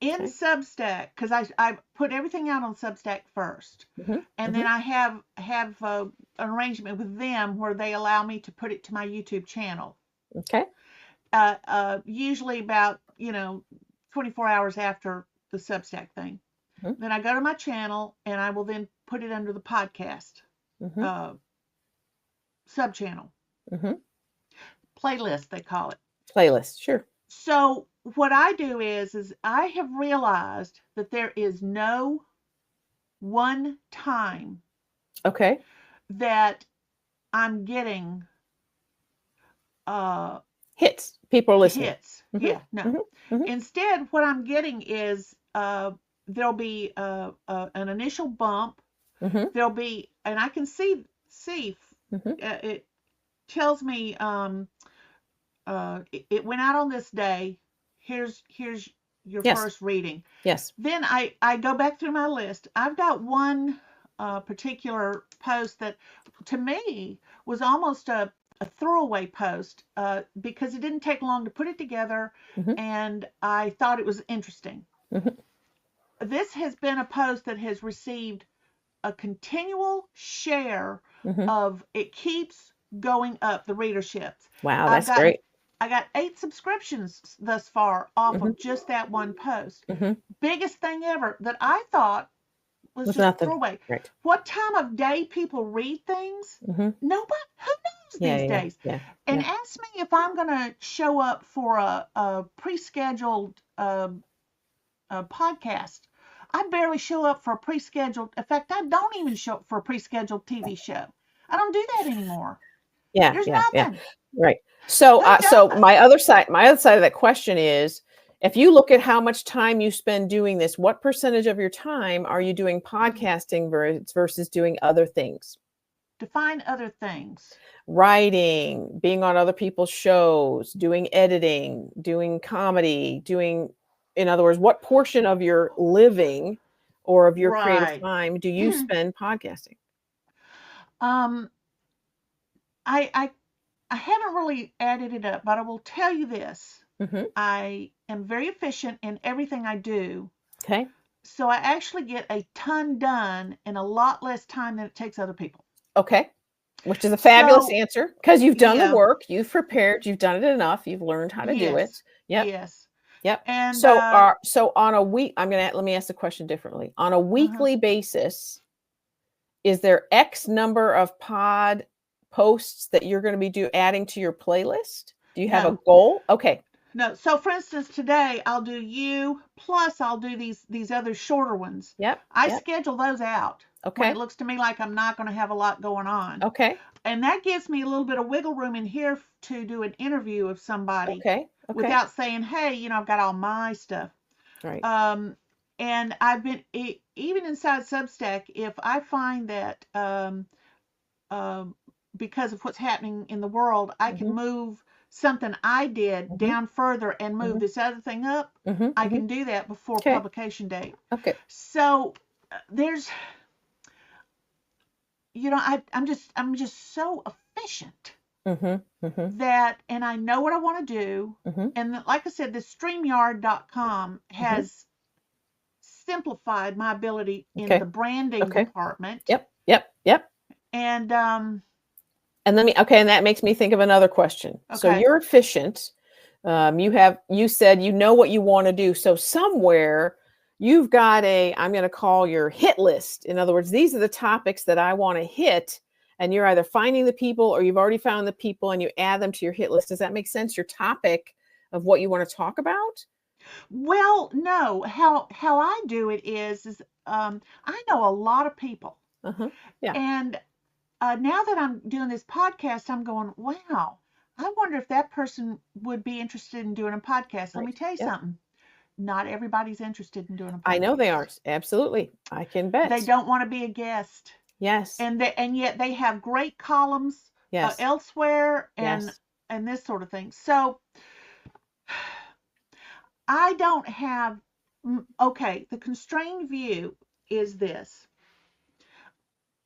In Substack, because I put everything out on Substack first, and then I have an arrangement with them where they allow me to put it to my YouTube channel. Okay. Usually about 24 hours after the Substack thing. Then I go to my channel and I will then put it under the podcast sub channel. Playlist, they call it. Playlist, sure. So what I do is I have realized that there is no one time that I'm getting hits. People are listening. Hits. Yeah, no. Instead, what I'm getting is there'll be an initial bump. There'll be, and I can see it tells me it went out on this day. Here's your first reading. Yes. Then I go back through my list. I've got one particular post that to me was almost a throwaway post because it didn't take long to put it together, and I thought it was interesting. This has been a post that has received a continual share of, it keeps going up, the readerships. Wow, that's great. I got 8 subscriptions thus far off of just that one post. Biggest thing ever that I thought was just nothing. throwaway. Right. What time of day people read things? Nobody, who knows these days? And ask me if I'm going to show up for a pre-scheduled podcast. I barely show up for a pre-scheduled. In fact, I don't even show up for a pre-scheduled TV show. I don't do that anymore. There's nothing. Right. So, my other side of that question is, if you look at how much time you spend doing this, what percentage of your time are you doing podcasting versus doing other things? Define other things. Writing, being on other people's shows, doing editing, doing comedy, in other words, what portion of your living or of your creative time do you spend podcasting? I haven't really added it up, but I will tell you this. I am very efficient in everything I do. Okay. So I actually get a ton done in a lot less time than it takes other people. Okay. Which is a fabulous answer, because you've done the work, you've prepared, you've done it enough, you've learned how to do it. Yep. Yes. Yep. And so on a week, let me ask the question differently. On a weekly basis, is there X number of posts that you're going to be adding to your playlist? Do you have a No. goal? Okay. No. So for instance, today I'll do you, plus I'll do these other shorter ones. Yep. I Yep. schedule those out when Okay. it looks to me like I'm not going to have a lot going on. Okay. And that gives me a little bit of wiggle room in here to do an interview of somebody Okay. Okay. without saying, hey, I've got all my stuff. Right. And I've been, even inside Substack, if I find that because of what's happening in the world, I can move something I did down further and move this other thing up, I can do that before Okay. publication date. Okay. So there's, I'm just so efficient that, and I know what I want to do. And like I said, this StreamYard.com has simplified my ability in the branding department. Yep. Yep. Yep. And and that makes me think of another question. Okay. So you're efficient. You said you know what you want to do. So somewhere you've got I'm going to call your hit list. In other words, these are the topics that I want to hit, and you're either finding the people or you've already found the people and you add them to your hit list. Does that make sense? Your topic of what you want to talk about? Well, no. How I do it is I know a lot of people. Yeah. And now that I'm doing this podcast, I'm going, wow, I wonder if that person would be interested in doing a podcast. Let me tell you something. Not everybody's interested in doing a podcast. I know they aren't. Absolutely. I can bet. They don't want to be a guest. Yes. And yet they have great columns elsewhere and this sort of thing. So I don't have, the constrained view is this.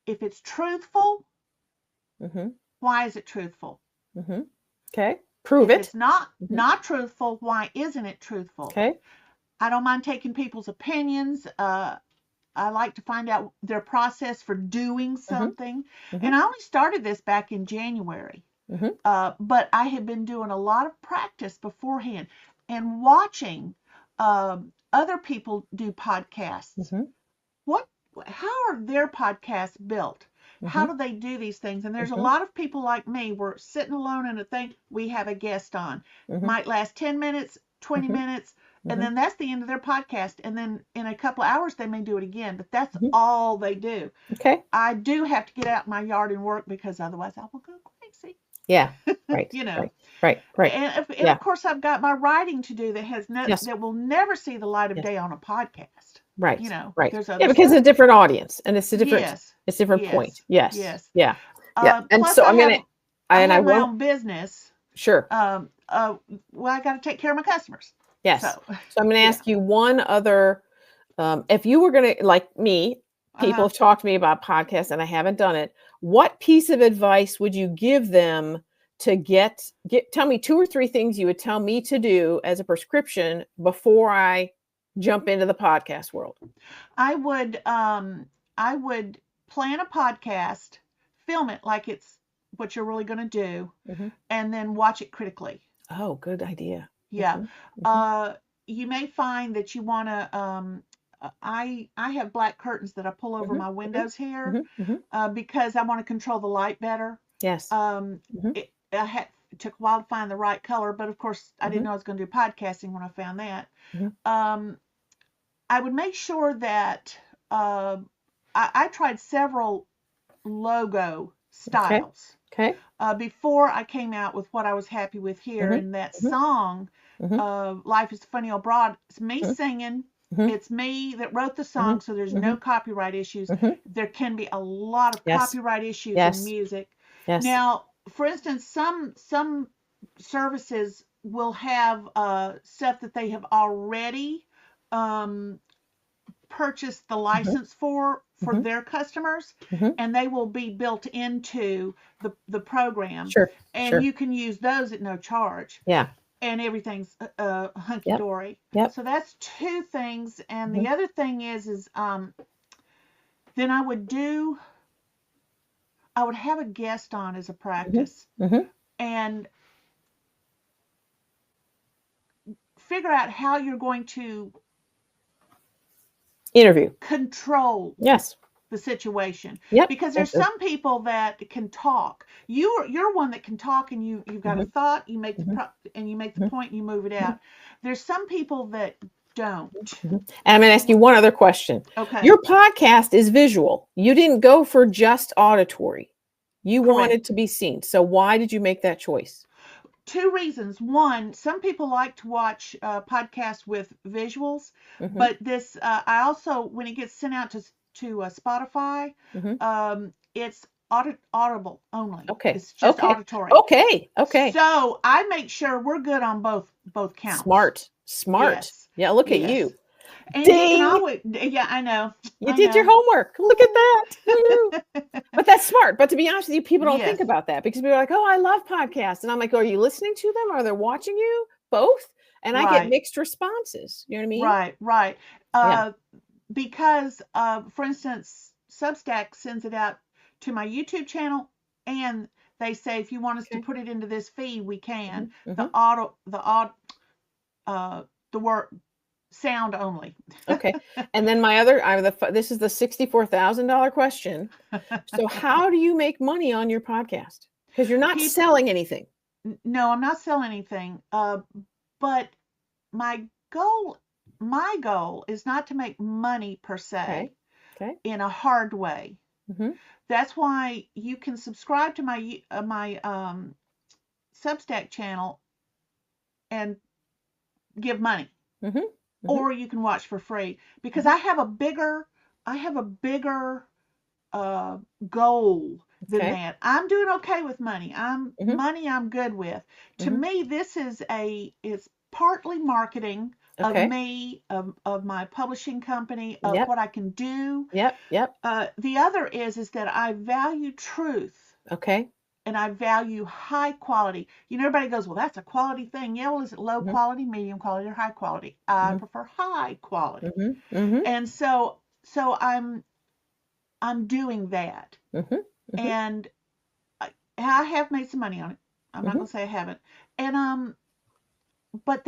If it's truthful, why is it truthful? Okay. Prove it. If it's not truthful, why isn't it truthful? Okay. I don't mind taking people's opinions. I like to find out their process for doing something. And I only started this back in January. But I had been doing a lot of practice beforehand and watching other people do podcasts. How are their podcasts built? How do they do these things? And there's a lot of people like me. We're sitting alone in a thing. We have a guest on. Might last 10 minutes, 20 minutes, and then that's the end of their podcast. And then in a couple of hours, they may do it again. But that's all they do. Okay. I do have to get out in my yard and work because otherwise I will go crazy. Yeah. Right. Right. And of course, I've got my writing to do that has that will never see the light of day on a podcast. Right. Right. There's other because it's a different audience and it's a different it's a different point. Yes. Yeah. Yeah. And so I'm gonna I have my own business. Sure. Well, I got to take care of my customers. Yes. So I'm going to ask you one other. If you were going to, like me, people have talked to me about podcasts and I haven't done it. What piece of advice would you give them to tell me 2 or 3 things you would tell me to do as a prescription before I jump into the podcast world? I would plan a podcast, film it like it's what you're really going to do, and then watch it critically. Oh, good idea. Yeah. You may find that you want to, I have black curtains that I pull over my windows here because I want to control the light better. Yes. It took a while to find the right color, but of course I didn't know I was going to do podcasting when I found that. I would make sure that I tried several logo styles. Okay. Before I came out with what I was happy with here, and that song, Life is Funny Old Broad, it's me singing. It's me that wrote the song, so there's no copyright issues. There can be a lot of copyright issues in music. Yes. Now, for instance, some services will have stuff that they have already purchased the license for their customers, and they will be built into the program. Sure. And you can use those at no charge. Yeah. And everything's hunky-dory. Yep. So that's 2 things. And the other thing is then I would have a guest on as a practice and figure out how you're going to interview control yes the situation. Yep. Because there's some people that can talk. You're one that can talk, and you've got a thought, you make the point, and you move it out. There's some people that don't. And I'm going to ask you one other question. Okay. Your podcast is visual. You didn't go for just auditory. You Correct. wanted to be seen. So why did you make that choice? 2 reasons. One, some people like to watch podcasts with visuals, but this I also, when it gets sent out to Spotify, it's audible only. Okay. It's just auditory. Okay. So I make sure we're good on both counts. Smart. Yes. Yeah, look at you. And Ding. you can always, yeah, I know. You did your homework. Look at that. But that's smart. But to be honest with you, people don't think about that, because people are like, oh, I love podcasts. And I'm like, are you listening to them? Are they watching you? Both? And I get mixed responses. You know what I mean? Right. Because, for instance, Substack sends it out to my YouTube channel, and they say, if you want us to put it into this feed, we can. The word sound only. Okay. And then this is the $64,000 question. So how do you make money on your podcast? Because you're not selling anything. No, I'm not selling anything. But my goal is not to make money per se. Okay. In a hard way. That's why you can subscribe to my Substack channel and give money. Or you can watch for free, because I have a bigger goal than that. I'm doing okay with money. Money I'm good with. To me, this is it's partly marketing of me, of my publishing company, of what I can do. Yep. The other is that I value truth. Okay. And I value high quality. Everybody goes, well, that's a quality thing. Yeah, well, is it low quality, medium quality, or high quality? I prefer high quality. And so I'm doing that. And I have made some money on it. I'm not going to say I haven't. And but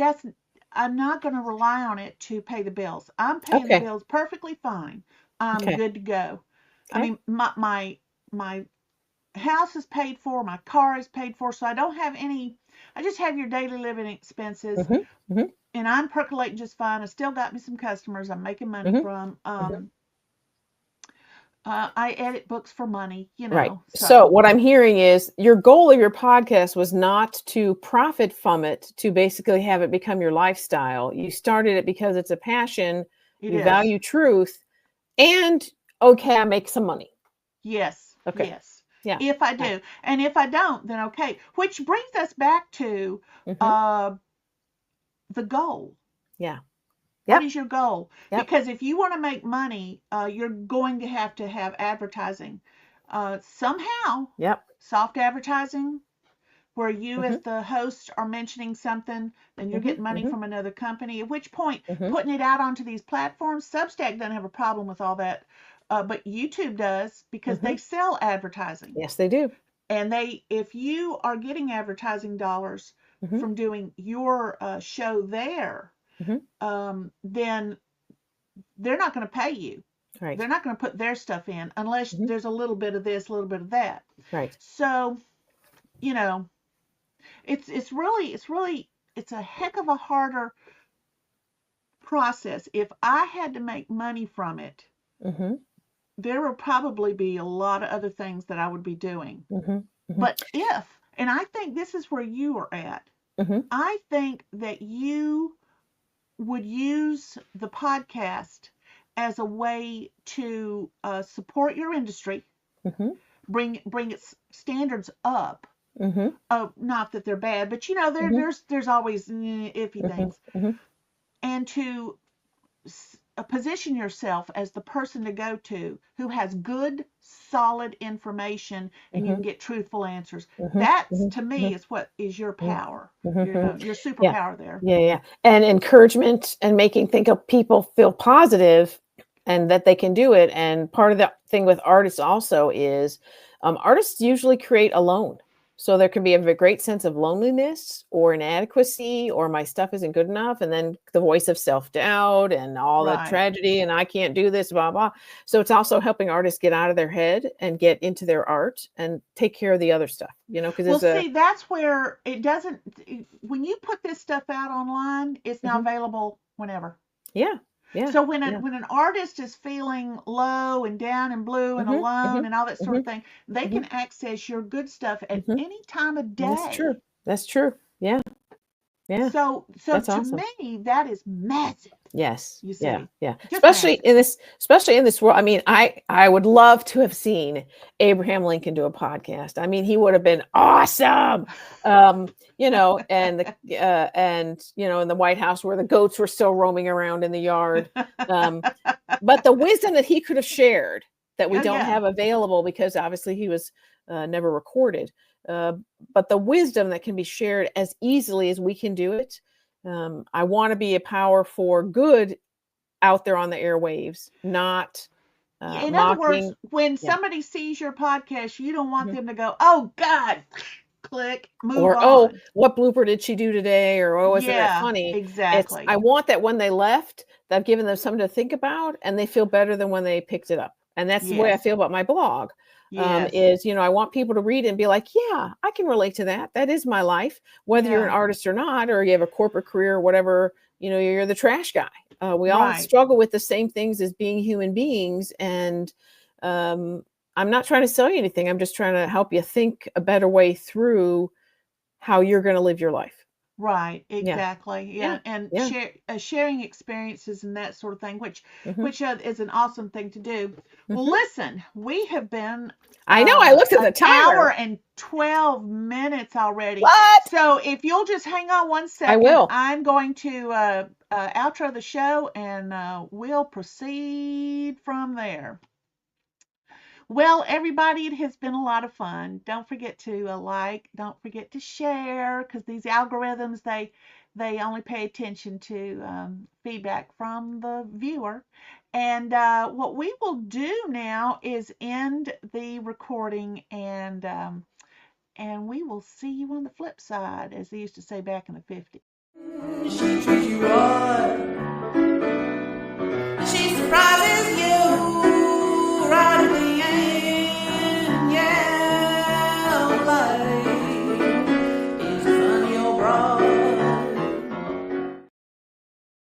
I'm not going to rely on it to pay the bills. I'm paying the bills perfectly fine. I'm good to go. I mean, my house is paid for, my car is paid for, so I don't have any. I just have your daily living expenses, and I'm percolating just fine. I still got me some customers I'm making money from. I edit books for money, Right. So what I'm hearing is your goal of your podcast was not to profit from it, to basically have it become your lifestyle. You started it because it's a passion. You value truth, and I make some money. Yes. Okay. Yes. Yeah. If I do. And if I don't, then okay. Which brings us back to the goal. Yeah. What is your goal? Because if you want to make money, you're going to have advertising. Somehow. Soft advertising, where you as the host are mentioning something, then you're getting money from another company. At which point, putting it out onto these platforms, Substack doesn't have a problem with all that. But YouTube does, because they sell advertising. Yes, they do. And if you are getting advertising dollars from doing your show there, then they're not going to pay you. Right. They're not going to put their stuff in unless there's a little bit of this, a little bit of that. Right. So, it's a heck of a harder process. If I had to make money from it, there would probably be a lot of other things that I would be doing. But and I think this is where you are at, I think that you would use the podcast as a way to support your industry, bring its standards up. Not that they're bad, but there's always iffy things, and to position yourself as the person to go to who has good, solid information, and you can get truthful answers. That's, to me, is what is your power, your superpower there. Yeah. And encouragement and making people feel positive and that they can do it. And part of the thing with artists also is artists usually create alone. So there can be a great sense of loneliness or inadequacy, or my stuff isn't good enough. And then the voice of self-doubt and all the Right. tragedy and I can't do this, blah, blah. So it's also helping artists get out of their head and get into their art and take care of the other stuff, because Well, there's see, that's where it doesn't. When you put this stuff out online, it's now available whenever. yeah. So when an artist is feeling low and down and blue and alone and all that sort of thing, they can access your good stuff at any time of day. That's true. Yeah. So That's to awesome. me, that is massive. Yes. You see. Yeah. Just Especially in this world. I mean, I would love to have seen Abraham Lincoln do a podcast. I mean, he would have been awesome. And in the White House where the goats were still roaming around in the yard. But the wisdom that he could have shared that we don't have available because obviously he was never recorded. But the wisdom that can be shared as easily as we can do it. I want to be a power for good out there on the airwaves, not in other words, when somebody sees your podcast, you don't want them to go, "Oh God," click, move on. Oh, what blooper did she do today? Or isn't that funny? Exactly. I want that when they left, that I've given them something to think about, and they feel better than when they picked it up. And that's the way I feel about my blog. I want people to read it and be like, yeah, I can relate to that. That is my life, whether you're an artist or not, or you have a corporate career or whatever, you're the trash guy. We all struggle with the same things as being human beings. And I'm not trying to sell you anything. I'm just trying to help you think a better way through how you're going to live your life. Right, exactly. And sharing experiences and that sort of thing, which is an awesome thing to do. Well, listen, we have been I know, I looked at the timer. Hour and 12 minutes already. What? So if you'll just hang on one second, I will. I'm going to outro the show and we'll proceed from there. Well, everybody, it has been a lot of fun. Don't forget to don't forget to share, because these algorithms, they only pay attention to feedback from the viewer. And what we will do now is end the recording, and we will see you on the flip side, as they used to say back in the 50s. She treats you right.